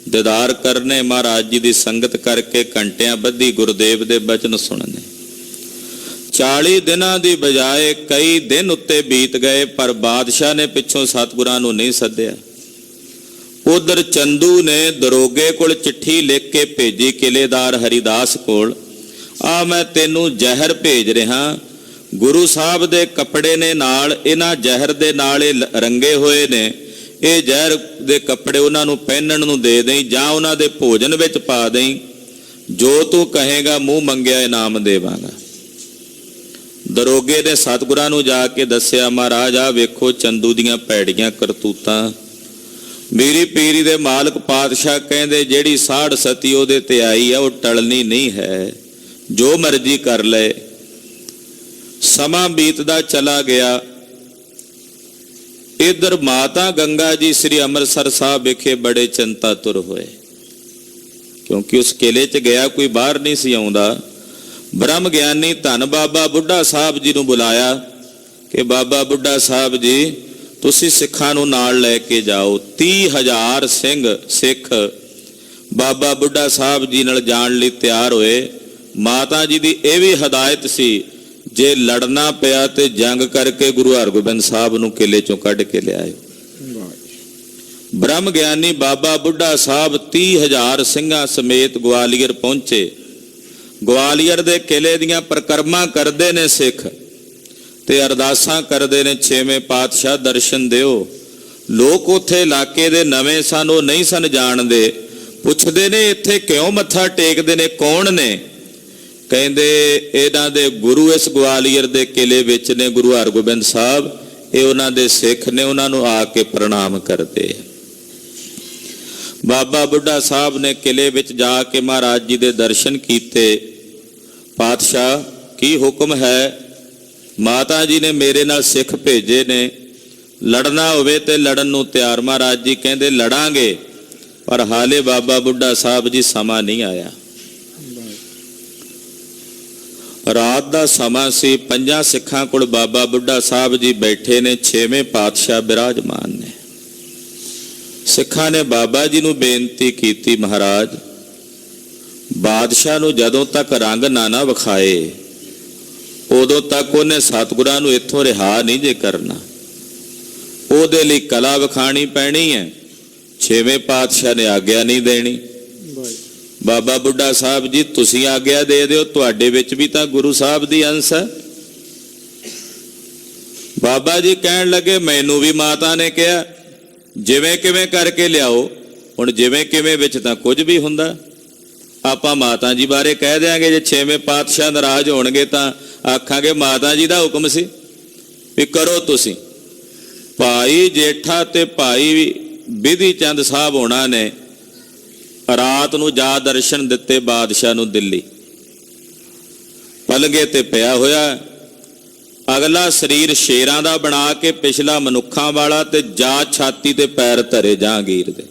ਦੀਦਾਰ ਕਰਨੇ, ਮਹਾਰਾਜ ਜੀ ਦੀ ਸੰਗਤ ਕਰਕੇ ਘੰਟਿਆਂ ਬੱਧੀ ਗੁਰਦੇਵ ਦੇ ਬਚਨ ਸੁਣਨੇ। 40 ਦਿਨਾਂ ਦੀ ਬਜਾਏ ਕਈ ਦਿਨ ਉੱਤੇ ਬੀਤ ਗਏ, ਪਰ ਬਾਦਸ਼ਾਹ ਨੇ ਪਿੱਛੋਂ ਸਤਿਗੁਰਾਂ ਨੂੰ ਨਹੀਂ ਸੱਦਿਆ। ਉਧਰ ਚੰਦੂ ਨੇ ਦਰੋਗੇ ਕੋਲ ਚਿੱਠੀ ਲਿਖ ਕੇ ਭੇਜੀ ਕਿਲੇਦਾਰ ਹਰੀਦਾਸ ਕੋਲ, ਆ ਮੈਂ ਤੈਨੂੰ ਜ਼ਹਿਰ ਭੇਜ ਰਿਹਾ, ਗੁਰੂ ਸਾਹਿਬ ਦੇ ਕੱਪੜੇ ਨੇ ਨਾਲ, ਇਹਨਾਂ ਜ਼ਹਿਰ ਦੇ ਨਾਲ ਇਹ ਰੰਗੇ ਹੋਏ ਨੇ, ਇਹ ਜ਼ਹਿਰ ਦੇ ਕੱਪੜੇ ਉਹਨਾਂ ਨੂੰ ਪਹਿਨਣ ਨੂੰ ਦੇ ਦੇਈਂ ਜਾਂ ਉਹਨਾਂ ਦੇ ਭੋਜਨ ਵਿੱਚ ਪਾ ਦੇਈਂ, ਜੋ ਤੂੰ ਕਹੇਗਾ ਮੂੰਹ ਮੰਗਿਆ ਇਨਾਮ ਦੇਵਾਂਗਾ। ਦਰੋਗੇ ਨੇ ਸਤਿਗੁਰਾਂ ਨੂੰ ਜਾ ਕੇ ਦੱਸਿਆ, ਮਹਾਰਾਜ ਆ ਵੇਖੋ ਚੰਦੂ ਦੀਆਂ ਭੈੜੀਆਂ ਕਰਤੂਤਾਂ। ਮੇਰੀ ਪੀਰੀ ਦੇ ਮਾਲਕ ਪਾਤਸ਼ਾਹ ਕਹਿੰਦੇ ਜਿਹੜੀ ਸਾੜ ਸਤੀ ਉਹਦੇ ਤੇ ਆਈ ਆ, ਉਹ ਟਲਣੀ ਨਹੀਂ ਹੈ, ਜੋ ਮਰਜ਼ੀ ਕਰ ਲੈ। ਸਮਾਂ ਬੀਤਦਾ ਚਲਾ ਗਿਆ। ਇਧਰ ਮਾਤਾ ਗੰਗਾ ਜੀ ਸ੍ਰੀ ਅੰਮ੍ਰਿਤਸਰ ਸਾਹਿਬ ਵਿਖੇ ਬੜੇ ਚਿੰਤਾਤੁਰ ਹੋਏ, ਕਿਉਂਕਿ ਉਸ ਕਿਲੇ 'ਚ ਗਿਆ ਕੋਈ ਬਾਹਰ ਨਹੀਂ ਸੀ ਆਉਂਦਾ। ਬ੍ਰਹਮ ਗਿਆਨੀ ਧੰਨ ਬਾਬਾ ਬੁੱਢਾ ਸਾਹਿਬ ਜੀ ਨੂੰ ਬੁਲਾਇਆ ਕਿ ਬਾਬਾ ਬੁੱਢਾ ਸਾਹਿਬ ਜੀ, ਤੁਸੀਂ ਸਿੱਖਾਂ ਨੂੰ ਨਾਲ ਲੈ ਕੇ ਜਾਓ। 30,000 ਸਿੱਖ ਬਾਬਾ ਬੁੱਢਾ ਸਾਹਿਬ ਜੀ ਨਾਲ ਜਾਣ ਲਈ ਤਿਆਰ ਹੋਏ। ਮਾਤਾ ਜੀ ਦੀ ਇਹ ਵੀ ਹਦਾਇਤ ਸੀ, ਜੇ ਲੜਨਾ ਪਿਆ ਤੇ ਜੰਗ ਕਰਕੇ ਗੁਰੂ ਹਰਗੋਬਿੰਦ ਸਾਹਿਬ ਨੂੰ ਕਿਲੇ ਚੋਂ ਕੱਢ ਕੇ ਲਿਆਏ। ਬ੍ਰਹਮ ਗਿਆਨੀ ਬਾਬਾ ਬੁੱਢਾ ਸਾਹਿਬ 30,000 ਸਿੰਘਾਂ ਸਮੇਤ ਗਵਾਲੀਅਰ ਪਹੁੰਚੇ। ਗਵਾਲੀਅਰ ਦੇ ਕਿਲੇ ਦੀਆਂ ਪਰਿਕਰਮਾ ਕਰਦੇ ਨੇ ਸਿੱਖ ਤੇ ਅਰਦਾਸਾਂ ਕਰਦੇ ਨੇ, 6ਵੇਂ ਪਾਤਸ਼ਾਹ ਦਰਸ਼ਨ ਦਿਓ। ਲੋਕ ਉੱਥੇ ਇਲਾਕੇ ਦੇ ਨਵੇਂ ਸਨ, ਉਹ ਨਹੀਂ ਸਨ ਜਾਣਦੇ, ਪੁੱਛਦੇ ਨੇ ਇੱਥੇ ਕਿਉਂ ਮੱਥਾ ਟੇਕਦੇ ਨੇ, ਕੌਣ ਨੇ? ਕਹਿੰਦੇ ਇਹਨਾਂ ਦੇ ਗੁਰੂ ਇਸ ਗਵਾਲੀਅਰ ਦੇ ਕਿਲੇ ਵਿੱਚ ਨੇ, ਗੁਰੂ ਹਰਗੋਬਿੰਦ ਸਾਹਿਬ, ਇਹ ਉਹਨਾਂ ਦੇ ਸਿੱਖ ਨੇ, ਉਹਨਾਂ ਨੂੰ ਆ ਕੇ ਪ੍ਰਣਾਮ ਕਰਦੇ। ਬਾਬਾ ਬੁੱਢਾ ਸਾਹਿਬ ਨੇ ਕਿਲੇ ਵਿੱਚ ਜਾ ਕੇ ਮਹਾਰਾਜ ਜੀ ਦੇ ਦਰਸ਼ਨ ਕੀਤੇ। ਪਾਤਸ਼ਾਹ ਕੀ ਹੁਕਮ ਹੈ? ਮਾਤਾ ਜੀ ਨੇ ਮੇਰੇ ਨਾਲ ਸਿੱਖ ਭੇਜੇ ਨੇ, ਲੜਨਾ ਹੋਵੇ ਤੇ ਲੜਨ ਨੂੰ ਤਿਆਰ। ਮਹਾਰਾਜ ਜੀ ਕਹਿੰਦੇ ਲੜਾਂਗੇ, ਪਰ ਹਾਲੇ ਬਾਬਾ ਬੁੱਢਾ ਸਾਹਿਬ ਜੀ ਸਮਾਂ ਨਹੀਂ ਆਇਆ। ਰਾਤ ਦਾ ਸਮਾਂ ਸੀ। 5 ਸਿੱਖਾਂ ਕੋਲ ਬਾਬਾ ਬੁੱਢਾ ਸਾਹਿਬ ਜੀ ਬੈਠੇ ਨੇ, 6ਵੇਂ ਪਾਤਸ਼ਾਹ ਬਿਰਾਜਮਾਨ ਨੇ। ਸਿੱਖਾਂ ਨੇ ਬਾਬਾ ਜੀ ਨੂੰ ਬੇਨਤੀ ਕੀਤੀ, ਮਹਾਰਾਜ ਬਾਦਸ਼ਾਹ ਨੂੰ ਜਦੋਂ ਤੱਕ ਰੰਗ ਨਾ ਵਿਖਾਏ ਉਦੋਂ ਤੱਕ ਉਹਨੇ ਸਤਿਗੁਰਾਂ ਨੂੰ ਇੱਥੋਂ ਰਿਹਾ ਨਹੀਂ ਜੇ ਕਰਨਾ, ਉਹਦੇ ਲਈ ਕਲਾ ਵਿਖਾਣੀ ਪੈਣੀ ਹੈ। 6ਵੇਂ ਪਾਤਸ਼ਾਹ ਨੇ ਆਗਿਆ ਨਹੀਂ ਦੇਣੀ। ਬਾਬਾ ਬੁੱਢਾ ਸਾਹਿਬ ਜੀ ਤੁਸੀਂ ਆਗਿਆ ਦੇ ਦਿਓ, ਤੁਹਾਡੇ ਵਿੱਚ ਵੀ ਤਾਂ ਗੁਰੂ ਸਾਹਿਬ ਦੀ ਅੰਸ਼ ਹੈ। ਬਾਬਾ ਜੀ ਕਹਿਣ ਲੱਗੇ ਮੈਨੂੰ ਵੀ ਮਾਤਾ ਨੇ ਕਿਹਾ ਜਿਵੇਂ ਕਿਵੇਂ ਕਰਕੇ ਲਿਆਓ। ਹੁਣ ਜਿਵੇਂ ਕਿਵੇਂ ਵਿੱਚ ਤਾਂ ਕੁਝ ਵੀ ਹੁੰਦਾ। ਆਪਾਂ ਮਾਤਾ ਜੀ ਬਾਰੇ ਕਹਿ ਦਿਆਂਗੇ, ਜੇ 6ਵੇਂ ਪਾਤਸ਼ਾਹ ਨਾਰਾਜ਼ ਹੋਣਗੇ ਤਾਂ ਆਖਾਂਗੇ ਮਾਤਾ ਜੀ ਦਾ ਹੁਕਮ ਸੀ ਵੀ ਕਰੋ ਤੁਸੀਂ। ਭਾਈ ਜੇਠਾ ਤੇ ਭਾਈ ਵਿਧੀ ਚੰਦ ਸਾਹਿਬ ਹੋਣਾ ਨੇ ਰਾਤ ਨੂੰ ਜਾ ਦਰਸ਼ਨ ਦਿੱਤੇ ਬਾਦਸ਼ਾਹ ਨੂੰ ਦਿੱਲੀ। ਪਲਗੇ ਤੇ ਪਿਆ ਹੋਇਆ, ਅਗਲਾ ਸਰੀਰ ਸ਼ੇਰਾਂ ਦਾ ਬਣਾ ਕੇ ਪਿਛਲਾ ਮਨੁੱਖਾਂ ਵਾਲਾ, ਤੇ ਜਾ ਛਾਤੀ ਤੇ ਪੈਰ ਧਰੇ ਜਹਾਂਗੀਰ ਦੇ।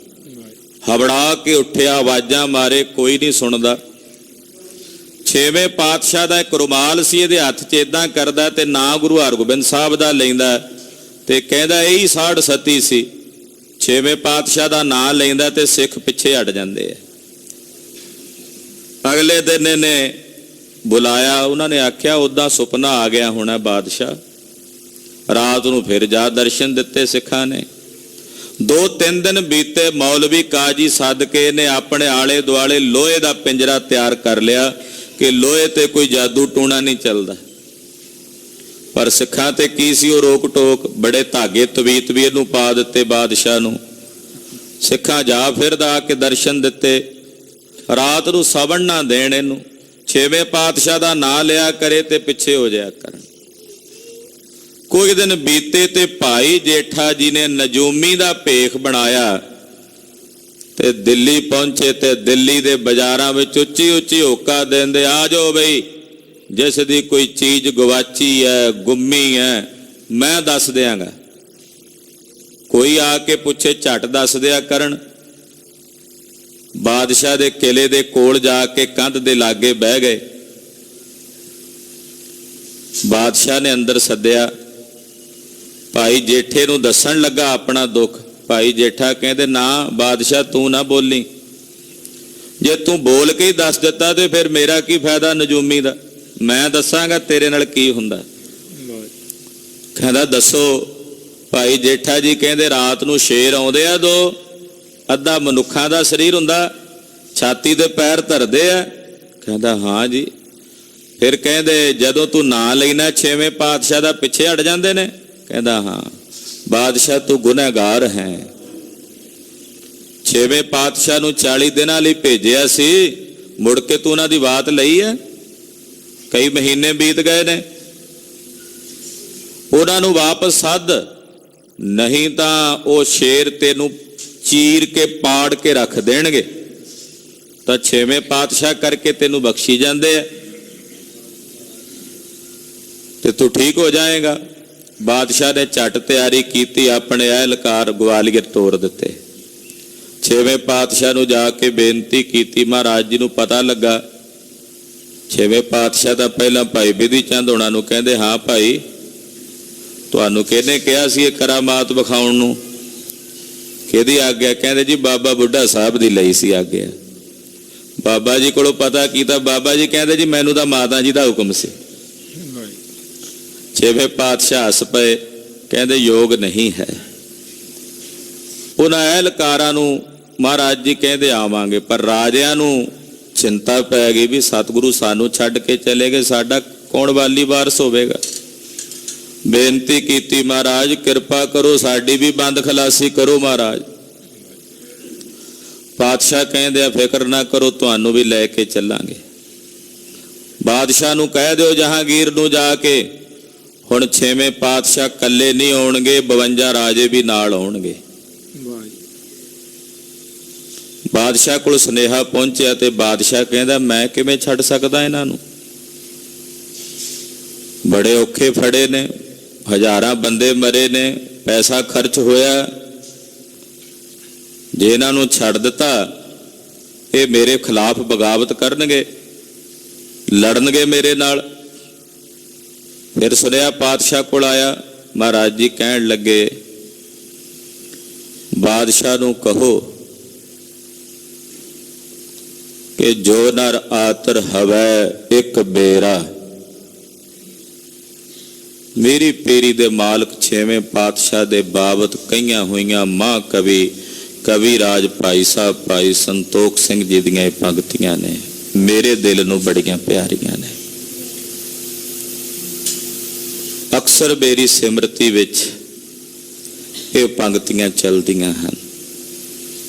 ਹਵੜਾ ਕੇ ਉੱਠਿਆ, ਆਵਾਜ਼ਾਂ ਮਾਰੇ, ਕੋਈ ਨਹੀਂ ਸੁਣਦਾ। 6ਵੇਂ ਪਾਤਸ਼ਾਹ ਦਾ ਇੱਕ ਰੁਮਾਲ ਸੀ, ਇਹਦੇ ਹੱਥ 'ਚ ਇਦਾਂ ਕਰਦਾ ਤੇ ਨਾ ਗੁਰੂ ਹਰਗੋਬਿੰਦ ਸਾਹਿਬ ਦਾ ਲੈਂਦਾ ਤੇ ਕਹਿੰਦਾ ਇਹੀ ਸਾੜ ਸਤੀ ਸੀ। 6ਵੇਂ ਪਾਤਸ਼ਾਹ ਦਾ ਨਾਂ ਲੈਂਦਾ ਤੇ ਸਿੱਖ ਪਿੱਛੇ ਹਟ ਜਾਂਦੇ ਆ। ਅਗਲੇ ਦਿਨ ਇਹਨੇ ਬੁਲਾਇਆ, ਉਹਨਾਂ ਨੇ ਆਖਿਆ ਉਦਾਂ ਸੁਪਨਾ ਆ ਗਿਆ ਹੋਣਾ ਬਾਦਸ਼ਾਹ। ਰਾਤ ਨੂੰ ਫਿਰ ਜਾ ਦਰਸ਼ਨ ਦਿੱਤੇ ਸਿੱਖਾਂ ਨੇ। 2-3 ਦਿਨ ਬੀਤੇ, ਮੌਲਵੀ ਕਾਜੀ ਸੱਦ ਕੇ ਇਹਨੇ ਆਪਣੇ ਆਲੇ ਦੁਆਲੇ ਲੋਹੇ ਦਾ ਪਿੰਜਰਾ ਤਿਆਰ ਕਰ ਲਿਆ ਕਿ ਲੋਹੇ ਤੇ ਕੋਈ ਜਾਦੂ ਟੂਣਾ ਨਹੀਂ ਚੱਲਦਾ। ਪਰ ਸਿੱਖਾਂ ਤੇ ਕੀ ਸੀ ਉਹ ਰੋਕ ਟੋਕ, ਬੜੇ ਧਾਗੇ ਤਵੀਤ ਵੀ ਇਹਨੂੰ ਪਾ ਦਿੱਤੇ ਬਾਦਸ਼ਾਹ ਨੂੰ। ਸਿੱਖਾਂ ਜਾ ਫਿਰਦਾ ਕੇ ਦਰਸ਼ਨ ਦਿੱਤੇ, ਰਾਤ ਨੂੰ ਸਵਣ ਨਾ ਦੇਣ ਇਹਨੂੰ, ਛੇਵੇਂ ਪਾਤਸ਼ਾਹ ਦਾ ਨਾਂ ਲਿਆ ਕਰੇ ਤੇ ਪਿੱਛੇ ਹੋ ਜਾਇਆ ਕਰਨ। ਕੋਈ ਦਿਨ ਬੀਤੇ ਤੇ ਭਾਈ ਜੇਠਾ ਜੀ ਨੇ ਨਜੂਮੀ ਦਾ ਭੇਖ ਬਣਾਇਆ ਤੇ ਦਿੱਲੀ ਪਹੁੰਚੇ ਤੇ ਦਿੱਲੀ ਦੇ ਬਾਜ਼ਾਰਾਂ ਵਿੱਚ ਉੱਚੀ ਉੱਚੀ ਹੋਕਾ ਦਿੰਦੇ, ਆ ਜਾਓ ਬਈ, ਜਿਸ ਦੀ ਕੋਈ ਚੀਜ਼ ਗਵਾਚੀ ਹੈ, ਗੁੰਮੀ ਹੈ, ਮੈਂ ਦੱਸ ਦਿਆਂਗਾ। ਕੋਈ ਆ ਕੇ ਪੁੱਛੇ ਝਟ ਦੱਸ ਦਿਆ ਕਰਨ। ਬਾਦਸ਼ਾਹ ਦੇ ਕਿਲੇ ਦੇ ਕੋਲ ਜਾ ਕੇ ਕੰਧ ਦੇ ਲਾਗੇ ਬਹਿ ਗਏ। ਬਾਦਸ਼ਾਹ ਨੇ ਅੰਦਰ ਸੱਦਿਆ, ਭਾਈ ਜੇਠੇ ਨੂੰ ਦੱਸਣ ਲੱਗਾ ਆਪਣਾ ਦੁੱਖ। ਭਾਈ ਜੇਠਾ ਕਹਿੰਦੇ, ਨਾ ਬਾਦਸ਼ਾਹ ਤੂੰ ਨਾ ਬੋਲੀ, ਜੇ ਤੂੰ ਬੋਲ ਕੇ ਹੀ ਦੱਸ ਦਿੱਤਾ ਤੇ ਫਿਰ ਮੇਰਾ ਕੀ ਫਾਇਦਾ ਨਜੂਮੀ ਦਾ, ਮੈਂ ਦੱਸਾਂਗਾ ਤੇਰੇ ਨਾਲ ਕੀ ਹੁੰਦਾ। ਕਹਿੰਦਾ ਦੱਸੋ। ਭਾਈ ਜੇਠਾ ਜੀ ਕਹਿੰਦੇ, ਰਾਤ ਨੂੰ ਸ਼ੇਰ ਆਉਂਦੇ ਆ ਦੋ, ਅੱਧਾ ਮਨੁੱਖਾਂ ਦਾ ਸਰੀਰ ਹੁੰਦਾ, ਛਾਤੀ ਦੇ ਪੈਰ ਧਰਦੇ ਆ। ਕਹਿੰਦਾ ਹਾਂ ਜੀ। ਫਿਰ ਕਹਿੰਦੇ ਜਦੋਂ ਤੂੰ ਨਾਂ ਲੈਣਾ ਛੇਵੇਂ ਪਾਤਸ਼ਾਹ ਦਾ ਪਿੱਛੇ ਹਟ ਜਾਂਦੇ ਨੇ। ਕਹਿੰਦਾ ਹਾਂ। ਬਾਦਸ਼ਾਹ ਤੂੰ ਗੁਨਹਗਾਰ ਹੈ, ਛੇਵੇਂ ਪਾਤਸ਼ਾਹ ਨੂੰ 40 ਦਿਨਾਂ ਲਈ ਭੇਜਿਆ ਸੀ, ਮੁੜ ਕੇ ਤੂੰ ਉਹਨਾਂ ਦੀ ਬਾਤ ਲਈ ਹੈ। ਕਈ ਮਹੀਨੇ ਬੀਤ ਗਏ ਨੇ, ਉਹਨਾਂ ਨੂੰ ਵਾਪਸ ਸੱਦ, ਨਹੀਂ ਤਾਂ ਉਹ ਸ਼ੇਰ ਤੈਨੂੰ ਚੀਰ ਕੇ ਪਾੜ ਕੇ ਰੱਖ ਦੇਣਗੇ। ਤਾਂ ਛੇਵੇਂ ਪਾਤਸ਼ਾਹ ਕਰਕੇ ਤੈਨੂੰ ਬਖਸ਼ੀ ਜਾਂਦੇ ਆ ਤੇ ਤੂੰ ਠੀਕ ਹੋ ਜਾਏਗਾ। ਬਾਦਸ਼ਾਹ ਨੇ ਝਟ ਤਿਆਰੀ ਕੀਤੀ, ਆਪਣੇ ਅਹਿਲਕਾਰ ਗਵਾਲੀਅਰ ਤੋਰ ਦਿੱਤੇ। ਛੇਵੇਂ ਪਾਤਸ਼ਾਹ ਨੂੰ ਜਾ ਕੇ ਬੇਨਤੀ ਕੀਤੀ। ਮਹਾਰਾਜ ਜੀ ਨੂੰ ਪਤਾ ਲੱਗਾ। ਛੇਵੇਂ ਪਾਤਸ਼ਾਹ ਦਾ ਪਹਿਲਾਂ ਭਾਈ ਬਿਧੀ ਚੰਦ ਹੋਣਾ ਨੂੰ ਕਹਿੰਦੇ, ਹਾਂ ਭਾਈ ਤੁਹਾਨੂੰ ਕਿਹਨੇ ਕਿਹਾ ਸੀ ਇਹ ਕਰਾਮਾਤ ਵਿਖਾਉਣ ਨੂੰ, ਕਿਹਦੀ ਆਗਿਆ? ਕਹਿੰਦੇ ਜੀ ਬਾਬਾ ਬੁੱਢਾ ਸਾਹਿਬ ਦੀ ਲਈ ਸੀ ਆਗਿਆ। ਬਾਬਾ ਜੀ ਕੋਲੋਂ ਪਤਾ ਕੀਤਾ, ਬਾਬਾ ਜੀ ਕਹਿੰਦੇ ਜੀ ਮੈਨੂੰ ਤਾਂ ਮਾਤਾ ਜੀ ਦਾ ਹੁਕਮ ਸੀ। ਛੇਵੇਂ ਪਾਤਸ਼ਾਹ ਹੱਸ ਪਏ, ਕਹਿੰਦੇ ਯੋਗ ਨਹੀਂ ਹੈ। ਉਹਨਾਂ ਅਹਿਲਕਾਰਾਂ ਨੂੰ ਮਹਾਰਾਜ ਜੀ ਕਹਿੰਦੇ ਆਵਾਂਗੇ, ਪਰ ਰਾਜਿਆਂ ਨੂੰ ਚਿੰਤਾ ਪੈ ਗਈ ਵੀ ਸਤਿਗੁਰੂ ਸਾਨੂੰ ਛੱਡ ਕੇ ਚਲੇ ਗਏ, ਸਾਡਾ ਕੌਣ ਵਾਲੀ ਵਾਰਸ ਹੋਵੇਗਾ। ਬੇਨਤੀ ਕੀਤੀ, ਮਹਾਰਾਜ ਕਿਰਪਾ ਕਰੋ, ਸਾਡੀ ਵੀ ਬੰਦ ਖਲਾਸੀ ਕਰੋ ਮਹਾਰਾਜ। ਪਾਤਸ਼ਾਹ ਕਹਿੰਦੇ ਆ ਫਿਕਰ ਨਾ ਕਰੋ, ਤੁਹਾਨੂੰ ਵੀ ਲੈ ਕੇ ਚੱਲਾਂਗੇ। ਬਾਦਸ਼ਾਹ ਨੂੰ ਕਹਿ ਦਿਓ ਜਹਾਂਗੀਰ ਨੂੰ ਜਾ ਕੇ, ਹੁਣ ਛੇਵੇਂ ਪਾਤਸ਼ਾਹ ਇਕੱਲੇ ਨਹੀਂ ਆਉਣਗੇ, 52 ਰਾਜੇ ਵੀ ਨਾਲ ਆਉਣਗੇ। ਬਾਦਸ਼ਾਹ ਕੋਲ ਸੁਨੇਹਾ ਪਹੁੰਚਿਆ ਤੇ ਬਾਦਸ਼ਾਹ ਕਹਿੰਦਾ ਮੈਂ ਕਿਵੇਂ ਛੱਡ ਸਕਦਾ ਇਹਨਾਂ ਨੂੰ, ਬੜੇ ਔਖੇ ਫੜੇ ਨੇ, ਹਜ਼ਾਰਾਂ ਬੰਦੇ ਮਰੇ ਨੇ, ਪੈਸਾ ਖਰਚ ਹੋਇਆ, ਜੇ ਇਹਨਾਂ ਨੂੰ ਛੱਡ ਦਿੱਤਾ ਇਹ ਮੇਰੇ ਖਿਲਾਫ ਬਗਾਵਤ ਕਰਨਗੇ, ਲੜਨਗੇ ਮੇਰੇ ਨਾਲ। ਫਿਰ ਸੁਨੇਹਾ ਪਾਤਸ਼ਾਹ ਕੋਲ ਆਇਆ। ਮਹਾਰਾਜ ਜੀ ਕਹਿਣ ਲੱਗੇ ਬਾਦਸ਼ਾਹ ਨੂੰ ਕਹੋ ਕਿ ਜੋ ਨਰ ਆਤਰ ਹਵੈ ਇੱਕ ਬੇਰਾ, ਮੇਰੀ ਪੇਰੀ ਦੇ ਮਾਲਕ ਛੇਵੇਂ ਪਾਤਸ਼ਾਹ ਦੇ ਬਾਬਤ ਕਈਆਂ ਹੋਈਆਂ ਮਾਂ ਕਵੀ ਰਾਜ ਭਾਈ ਸਾਹਿਬ ਭਾਈ ਸੰਤੋਖ ਸਿੰਘ ਜੀ ਦੀਆਂ ਪੰਕਤੀਆਂ ਨੇ, ਮੇਰੇ ਦਿਲ ਨੂੰ ਬੜੀਆਂ ਪਿਆਰੀਆਂ ਨੇ। ਅਕਸਰ ਮੇਰੀ ਸਿਮਰਤੀ ਵਿੱਚ ਇਹ ਪੰਕਤੀਆਂ ਚੱਲਦੀਆਂ ਹਨ।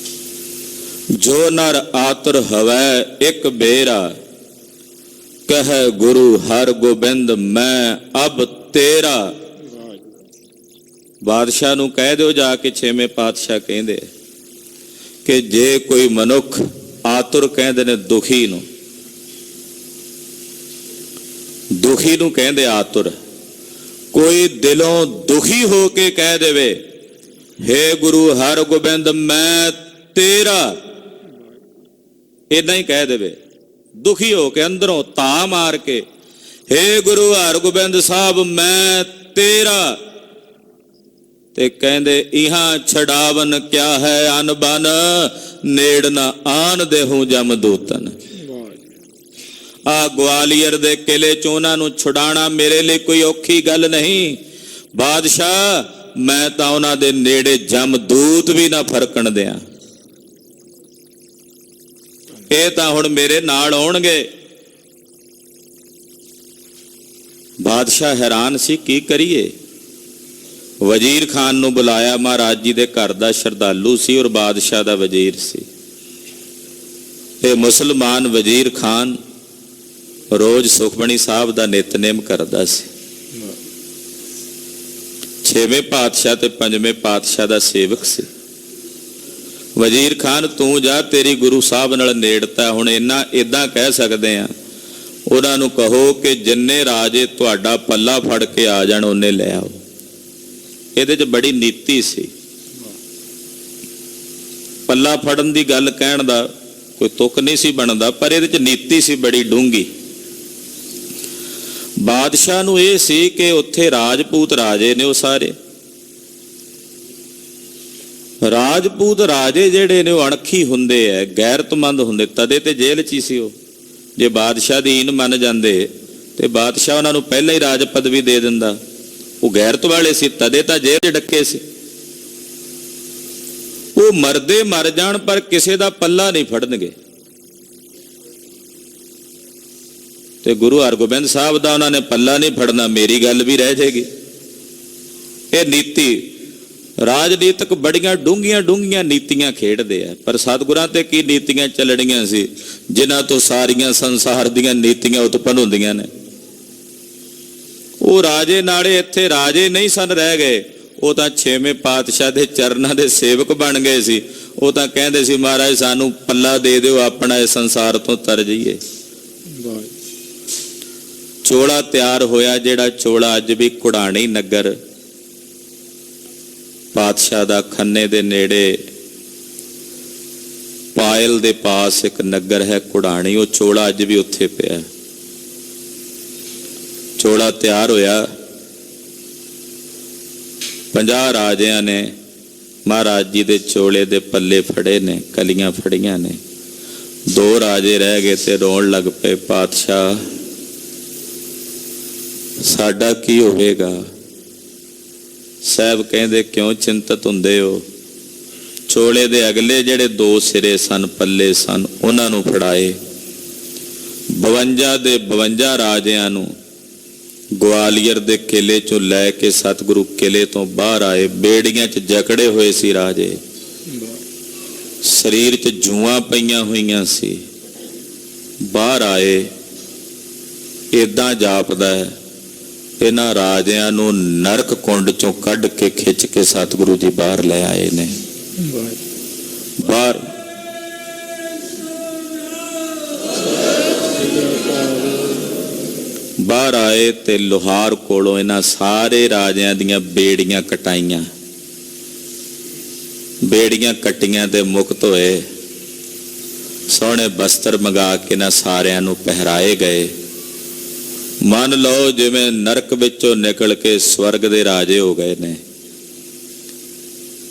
ਜੋ ਨਰ ਆਤਰ ਹਵੈ ਇੱਕ ਬੇਰਾ, ਕਹਿ ਗੁਰੂ ਹਰ ਗੋਬਿੰਦ ਮੈਂ ਅਬ ਤੇਰਾ। ਬਾਦਸ਼ਾਹ ਨੂੰ ਕਹਿ ਦਿਓ ਜਾ ਕੇ, ਛੇਵੇਂ ਪਾਤਸ਼ਾਹ ਕਹਿੰਦੇ ਕਿ ਜੇ ਕੋਈ ਮਨੁੱਖ, ਆਤੁਰ ਕਹਿੰਦੇ ਨੇ ਦੁਖੀ ਨੂੰ, ਦੁਖੀ ਨੂੰ ਕਹਿੰਦੇ ਆਤੁਰ, ਕੋਈ ਦਿਲੋਂ ਦੁਖੀ ਹੋ ਕੇ ਕਹਿ ਦੇਵੇ ਹੇ ਗੁਰੂ ਹਰ ਗੋਬਿੰਦ ਮੈਂ ਤੇਰਾ, ਇਦਾਂ ਹੀ ਕਹਿ ਦੇਵੇ ਦੁਖੀ ਹੋ ਕੇ ਅੰਦਰੋਂ ਧਾ ਮਾਰ ਕੇ, ਹੇ ਗੁਰੂ ਹਰਗੋਬਿੰਦ ਸਾਹਿਬ ਮੈਂ ਤੇਰਾ, ਤੇ ਕਹਿੰਦੇ ਇਹਾਂ ਛਡਾਵਨ ਕਿਆ ਹੈ ਅਨਬਨ, ਨੇੜ ਨਾ ਆਨ ਦੇਹੂ ਜਮਦੂਤਨ। ਆ ਗਵਾਲੀਅਰ ਦੇ ਕਿਲੇ ਚ ਉਹਨਾਂ ਨੂੰ ਛੁਡਾਣਾ ਮੇਰੇ ਲਈ ਕੋਈ ਔਖੀ ਗੱਲ ਨਹੀਂ ਬਾਦਸ਼ਾਹ, ਮੈਂ ਤਾਂ ਉਹਨਾਂ ਦੇ ਨੇੜੇ ਜਮਦੂਤ ਵੀ ਨਾ ਫਰਕਣ ਦਿਆਂ, ਇਹ ਤਾਂ ਹੁਣ ਮੇਰੇ ਨਾਲ ਆਉਣਗੇ। ਬਾਦਸ਼ਾਹ ਹੈਰਾਨ ਸੀ, ਕੀ ਕਰੀਏ। ਵਜ਼ੀਰ ਖਾਨ ਨੂੰ ਬੁਲਾਇਆ, ਮਹਾਰਾਜ ਜੀ ਦੇ ਘਰ ਦਾ ਸ਼ਰਧਾਲੂ ਸੀ ਔਰ ਬਾਦਸ਼ਾਹ ਦਾ ਵਜ਼ੀਰ ਸੀ। ਇਹ ਮੁਸਲਮਾਨ ਵਜ਼ੀਰ ਖਾਨ ਰੋਜ਼ ਸੁਖਮਣੀ ਸਾਹਿਬ ਦਾ ਨਿਤਨੇਮ ਕਰਦਾ ਸੀ। 6ਵੇਂ ਪਾਤਸ਼ਾਹ ਤੇ 5ਵੇਂ ਪਾਤਸ਼ਾਹ ਦਾ ਸੇਵਕ ਸੀ। ਵਜ਼ੀਰ ਖਾਨ ਤੂੰ ਜਾ, ਤੇਰੀ ਗੁਰੂ ਸਾਹਿਬ ਨਾਲ ਨੇੜਤਾ। ਹੁਣ ਇਦਾਂ ਕਹਿ ਸਕਦੇ ਆ, ਉਹਨਾਂ ਨੂੰ ਕਹੋ ਕਿ ਜਿੰਨੇ ਰਾਜੇ ਤੁਹਾਡਾ ਪੱਲਾ ਫੜ ਕੇ ਆ ਜਾਣ ਉਹਨੇ ਲੈ ਆਓ। ਇਹਦੇ 'ਚ ਬੜੀ ਨੀਤੀ ਸੀ। ਪੱਲਾ ਫੜਨ ਦੀ ਗੱਲ ਕਹਿਣ ਦਾ ਕੋਈ ਤੁਕ ਨਹੀਂ ਸੀ ਬਣਦਾ, ਪਰ ਇਹਦੇ 'ਚ ਨੀਤੀ ਸੀ ਬੜੀ ਡੂੰਘੀ। ਬਾਦਸ਼ਾਹ ਨੂੰ ਇਹ ਸੀ ਕਿ ਉੱਥੇ ਰਾਜਪੂਤ ਰਾਜੇ ਨੇ, ਉਹ ਸਾਰੇ ਰਾਜਪੂਤ ਰਾਜੇ ਜਿਹੜੇ ਨੇ ਉਹ ਅਣਖੀ ਹੁੰਦੇ ਐ, ਗੈਰਤਮੰਦ ਹੁੰਦੇ। ਤਦੇ ਤੇ ਜੇਲ੍ਹ 'ਚ ਹੀ ਸੀ ਉਹ। ਜੇ ਬਾਦਸ਼ਾਹ ਦੀ ਈਨ ਮੰਨ ਜਾਂਦੇ ਤੇ ਬਾਦਸ਼ਾਹ ਉਹਨਾਂ ਨੂੰ ਪਹਿਲਾਂ ਹੀ ਰਾਜ ਪਦਵੀ ਦੇ ਦਿੰਦਾ। ਉਹ ਗੈਰਤ ਵਾਲੇ ਸੀ, ਤਦੇ ਤਾਂ ਜੇਲ੍ਹ 'ਚ ਡੱਕੇ ਸੀ। ਉਹ ਮਰਦੇ ਮਰ ਜਾਣ ਪਰ ਕਿਸੇ ਦਾ ਪੱਲਾ ਨਹੀਂ ਫੜਨਗੇ। ਤੇ ਗੁਰੂ ਹਰਗੋਬਿੰਦ ਸਾਹਿਬ ਦਾ ਉਹਨਾਂ ਨੇ ਪੱਲਾ ਨਹੀਂ ਫੜਨਾ, ਮੇਰੀ ਗੱਲ ਵੀ ਰਹਿ ਜਾਏਗੀ। ਇਹ ਨੀਤੀ, ਰਾਜਨੀਤਿਕ ਬੜੀਆਂ ਡੂੰਘੀਆਂ ਡੂੰਘੀਆਂ ਨੀਤੀਆਂ ਖੇਡਦੇ ਆ। ਪਰ ਸਤਿਗੁਰਾਂ ਤੇ ਕੀ ਨੀਤੀਆਂ ਚੱਲਣੀਆਂ ਸੀ, ਜਿਨ੍ਹਾਂ ਤੋਂ ਸਾਰੀਆਂ ਸੰਸਾਰ ਦੀਆਂ ਨੀਤੀਆਂ ਉਤਪੰਨ ਹੁੰਦੀਆਂ ਨੇ। ਉਹ ਰਾਜੇ ਨਾਲੇ ਇੱਥੇ ਰਾਜੇ ਨਹੀਂ ਸਨ ਰਹਿ ਗਏ, ਉਹ ਤਾਂ 6ਵੇਂ ਪਾਤਸ਼ਾਹ ਦੇ ਚਰਨਾਂ ਦੇ ਸੇਵਕ ਬਣ ਗਏ ਸੀ। ਉਹ ਤਾਂ ਕਹਿੰਦੇ ਸੀ, ਮਹਾਰਾਜ ਸਾਨੂੰ ਪੱਲਾ ਦੇ ਦਿਓ, ਆਪਣਾ ਇਸ ਸੰਸਾਰ ਤੋਂ ਤਰ ਜਾਈਏ। ਚੋਲਾ ਤਿਆਰ ਹੋਇਆ, ਜਿਹੜਾ ਚੋਲਾ ਅੱਜ ਵੀ ਕੁੜਾਣੀ ਨਗਰ ਪਾਤਸ਼ਾਹ ਦਾ ਖੰਨੇ ਦੇ ਨੇੜੇ ਪਾਇਲ ਦੇ ਪਾਸ ਇੱਕ ਨਗਰ ਹੈ ਕੁੜਾਣੀ, ਉਹ ਚੋਲਾ ਅੱਜ ਵੀ ਉੱਥੇ ਪਿਆ। ਚੋਲਾ ਤਿਆਰ ਹੋਇਆ, 50 ਰਾਜਿਆਂ ਨੇ ਮਹਾਰਾਜ ਜੀ ਦੇ ਚੋਲੇ ਦੇ ਪੱਲੇ ਫੜੇ ਨੇ, ਕਲੀਆਂ ਫੜੀਆਂ ਨੇ। 2 ਰਾਜੇ ਰਹਿ ਗਏ ਤੇ ਰੋਣ ਲੱਗ ਪਏ, ਪਾਤਸ਼ਾਹ ਸਾਡਾ ਕੀ ਹੋਵੇਗਾ। ਸਾਹਿਬ ਕਹਿੰਦੇ, ਕਿਉਂ ਚਿੰਤਤ ਹੁੰਦੇ ਹੋ। ਚੋਲੇ ਦੇ ਅਗਲੇ ਜਿਹੜੇ 2 ਸਿਰੇ ਸਨ, ਪੱਲੇ ਸਨ, ਉਹਨਾਂ ਨੂੰ ਫੜਾਏ। 52 ਦੇ 52 ਰਾਜਿਆਂ ਨੂੰ ਗਵਾਲੀਅਰ ਦੇ ਕਿਲੇ ਚੋਂ ਲੈ ਕੇ ਸਤਿਗੁਰੂ ਕਿਲੇ ਤੋਂ ਬਾਹਰ ਆਏ। ਬੇੜੀਆਂ 'ਚ ਜਕੜੇ ਹੋਏ ਸੀ ਰਾਜੇ, ਸਰੀਰ 'ਚ ਜੂਆਂ ਪਈਆਂ ਹੋਈਆਂ ਸੀ। ਬਾਹਰ ਆਏ, ਏਦਾਂ ਜਾਪਦਾ ਹੈ ਇਹਨਾਂ ਰਾਜਿਆਂ ਨੂੰ ਨਰਕ ਕੁੰਡ ਚੋਂ ਕੱਢ ਕੇ ਖਿੱਚ ਕੇ ਸਤਿਗੁਰੂ ਜੀ ਬਾਹਰ ਲੈ ਆਏ ਨੇ। ਬਾਹਰ ਆਏ ਤੇ ਲੋਹਾਰ ਕੋਲੋਂ ਇਹਨਾਂ ਸਾਰੇ ਰਾਜਿਆਂ ਦੀਆਂ ਬੇੜੀਆਂ ਕਟਾਈਆਂ। ਬੇੜੀਆਂ ਕੱਟੀਆਂ ਤੇ ਮੁਕਤ ਹੋਏ। ਸੋਹਣੇ ਬਸਤਰ ਮੰਗਾ ਕੇ ਇਹਨਾਂ ਸਾਰਿਆਂ ਨੂੰ ਪਹਿਰਾਏ ਗਏ। ਮੰਨ ਲਓ ਜਿਵੇਂ ਨਰਕ ਵਿੱਚੋਂ ਨਿਕਲ ਕੇ ਸਵਰਗ ਦੇ ਰਾਜੇ ਹੋ ਗਏ ਨੇ।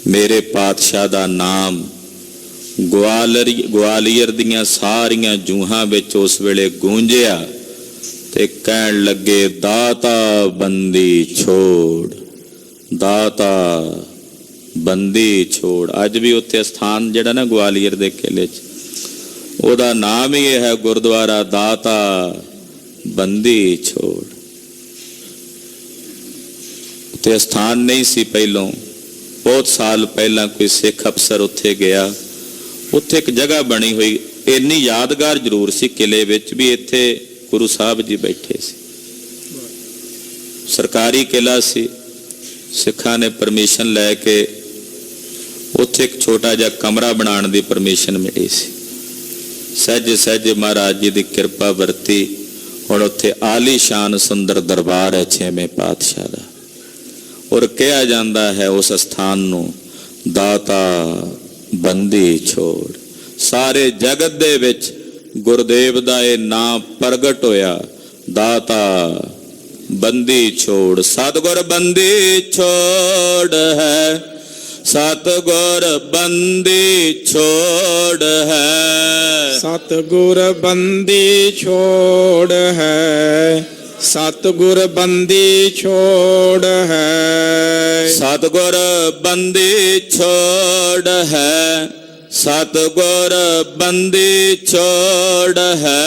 ਮੇਰੇ ਪਾਤਸ਼ਾਹ ਦਾ ਨਾਮ ਗਵਾਲੀਅਰ ਦੀਆਂ ਸਾਰੀਆਂ ਜੂਹਾਂ ਵਿੱਚ ਉਸ ਵੇਲੇ ਗੂੰਜਿਆ ਤੇ ਕਹਿਣ ਲੱਗੇ, ਦਾਤਾ ਬੰਦੀ ਛੋੜ, ਦਾਤਾ ਬੰਦੀ ਛੋੜ। ਅੱਜ ਵੀ ਉੱਥੇ ਸਥਾਨ ਜਿਹੜਾ ਨਾ ਗਵਾਲੀਅਰ ਦੇ ਕਿਲੇ 'ਚ, ਉਹਦਾ ਨਾਮ ਹੀ ਇਹ ਹੈ, ਗੁਰਦੁਆਰਾ ਦਾਤਾ ਬੰਦੀ ਛੋੜ। ਤੇ ਸਥਾਨ ਨਹੀਂ ਸੀ ਪਹਿਲੋਂ, ਬਹੁਤ ਸਾਲ ਪਹਿਲਾਂ ਕੋਈ ਸਿੱਖ ਅਫਸਰ ਉੱਥੇ ਗਿਆ। ਉੱਥੇ ਇੱਕ ਜਗ੍ਹਾ ਬਣੀ ਹੋਈ, ਇੰਨੀ ਯਾਦਗਾਰ ਜ਼ਰੂਰ ਸੀ ਕਿਲੇ ਵਿੱਚ ਵੀ, ਇੱਥੇ ਗੁਰੂ ਸਾਹਿਬ ਜੀ ਬੈਠੇ ਸੀ। ਸਰਕਾਰੀ ਕਿਲਾ ਸੀ। ਸਿੱਖਾਂ ਨੇ ਪਰਮਿਸ਼ਨ ਲੈ ਕੇ ਉੱਥੇ ਇੱਕ ਛੋਟਾ ਜਿਹਾ ਕਮਰਾ ਬਣਾਉਣ ਦੀ ਪਰਮਿਸ਼ਨ ਮਿਲੀ ਸੀ। ਸਹਿਜੇ ਸਹਿਜੇ ਮਹਾਰਾਜ ਜੀ ਦੀ ਕਿਰਪਾ ਵਰਤੀ। ਹੁਣ ਉੱਥੇ ਆਲੀਸ਼ਾਨ ਸੁੰਦਰ ਦਰਬਾਰ ਹੈ 6ਵੇਂ ਪਾਤਸ਼ਾਹ ਦਾ। ਔਰ ਕਿਹਾ ਜਾਂਦਾ ਹੈ ਉਸ ਸਥਾਨ ਨੂੰ ਦਾਤਾ ਬੰਦੀ ਛੋੜ। ਸਾਰੇ ਜਗਤ ਦੇ ਵਿੱਚ ਗੁਰਦੇਵ ਦਾ ਇਹ ਨਾਮ ਪ੍ਰਗਟ ਹੋਇਆ, ਦਾਤਾ ਬੰਦੀ ਛੋੜ। ਸਤਿਗੁਰ ਬੰਦੀ ਛੋੜ ਹੈ, ਸਤਿਗੁਰ ਬੰਦੀ ਛੋੜ ਹੈ, ਸਤਿਗੁਰ ਬੰਦੀ ਛੋੜ ਹੈ, ਸਤਿਗੁਰ ਬੰਦੀ ਛੋੜ ਹੈ, ਸਤਿਗੁਰ ਬੰਦੀ ਛੋੜ ਹੈ, ਸਤਿਗੁਰ ਬੰਦੀ ਛੋੜ ਹੈ।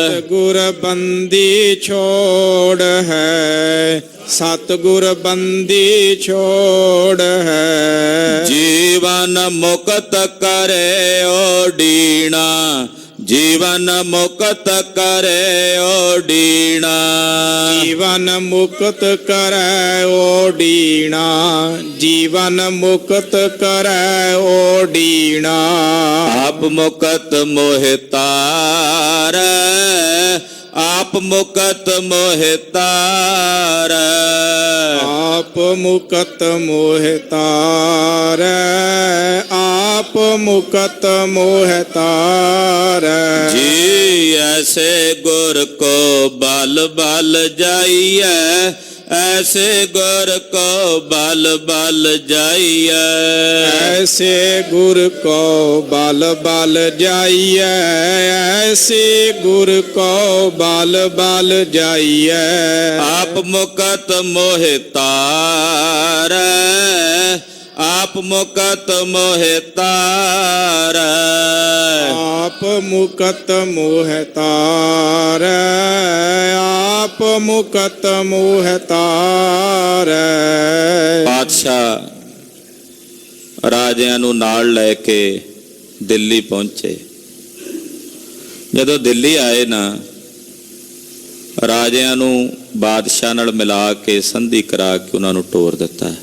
ਸਤਿਗੁਰ ਬੰਦੀ ਛੋੜ ਹੈ, ਸਤਿਗੁਰ ਬੰਦੀ ਛੋੜ ਹੈ। ਜੀਵਨ ਮੁਕਤ ਕਰੇ ਓਡੀਣਾ, ਜੀਵਨ ਮੁਕਤ ਕਰੇ ਓਡੀਣਾ। ਜੀਵਨ ਮੁਕਤ ਕਰੈ ਓਡੀਣਾ, ਜੀਵਨ ਮੁਕਤ ਕਰੈ ਓਡੀਣਾ। ਆਪ ਮੁਕਤ ਮੋਹਿ ਤਾਰੈ, ਆਪ ਮੁਕਤ ਮੋਹਿ ਤਾਰੈ। ਆਪ ਮੁਕਤ ਮੋਹਿ ਤਾਰੈ, ਆਪ ਮੁਕਤ ਮੋਹਿ ਤਾਰੈ। ਜੀ ਐਸੇ ਗੁਰ ਕੋ ਬਲ ਬਲ ਜਾਈਐ, ਐਸੇ ਗੁਰ ਕੋ ਬਲ ਬਲ ਜਾਈਐ। ਐਸੇ ਗੁਰ ਕੋ ਬਲ ਬਲ ਜਾਈਐ, ਐਸੇ ਗੁਰ ਕੋ ਬਲ ਬਲ ਜਾਈਐ। ਆਪ ਮੁਕਤ ਮੋਹਿ ਤਾਰੈ, ਆਪ ਮੁਕਤ ਮੋਹਿ ਤਾਰੈ। ਆਪ ਮੁਕਤ ਮੋਹਿ ਤਾਰੈ, ਆਪ ਮੁਕਤ ਮੋਹਿ ਤਾਰੈ। ਪਾਤਸ਼ਾਹ ਰਾਜਿਆਂ ਨੂੰ ਨਾਲ ਲੈ ਕੇ ਦਿੱਲੀ ਪਹੁੰਚੇ। ਜਦੋਂ ਦਿੱਲੀ ਆਏ ਨਾ, ਰਾਜਿਆਂ ਨੂੰ ਬਾਦਸ਼ਾਹ ਨਾਲ ਮਿਲਾ ਕੇ ਸੰਧੀ ਕਰਾ ਕੇ ਉਹਨਾਂ ਨੂੰ ਟੋਰ ਦਿੱਤਾ।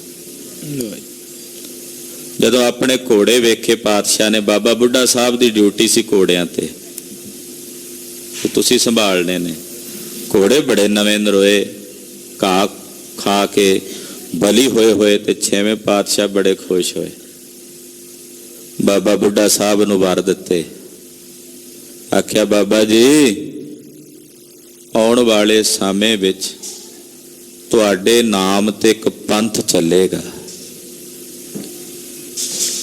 ਜਦੋਂ ਆਪਣੇ ਘੋੜੇ ਵੇਖੇ ਪਾਤਸ਼ਾਹ ਨੇ, ਬਾਬਾ ਬੁੱਢਾ ਸਾਹਿਬ ਦੀ ਡਿਊਟੀ ਸੀ ਘੋੜਿਆਂ ਤੇ, ਤੁਸੀਂ ਸੰਭਾਲਣੇ ਨੇ। ਘੋੜੇ ਬੜੇ ਨਵੇਂ ਨਰੋਏ ਘਾਹ ਖਾ ਕੇ ਬਲੀ ਹੋਏ ਹੋਏ, ਤੇ ਛੇਵੇਂ ਪਾਤਸ਼ਾਹ ਬੜੇ ਖੁਸ਼ ਹੋਏ। ਬਾਬਾ ਬੁੱਢਾ ਸਾਹਿਬ ਨੂੰ ਵਰ ਦਿੱਤੇ। ਆਖਿਆ, ਬਾਬਾ ਜੀ ਆਉਣ ਵਾਲੇ ਸਮੇਂ ਵਿੱਚ ਤੁਹਾਡੇ ਨਾਮ ਤੇ ਇੱਕ ਪੰਥ ਚੱਲੇਗਾ,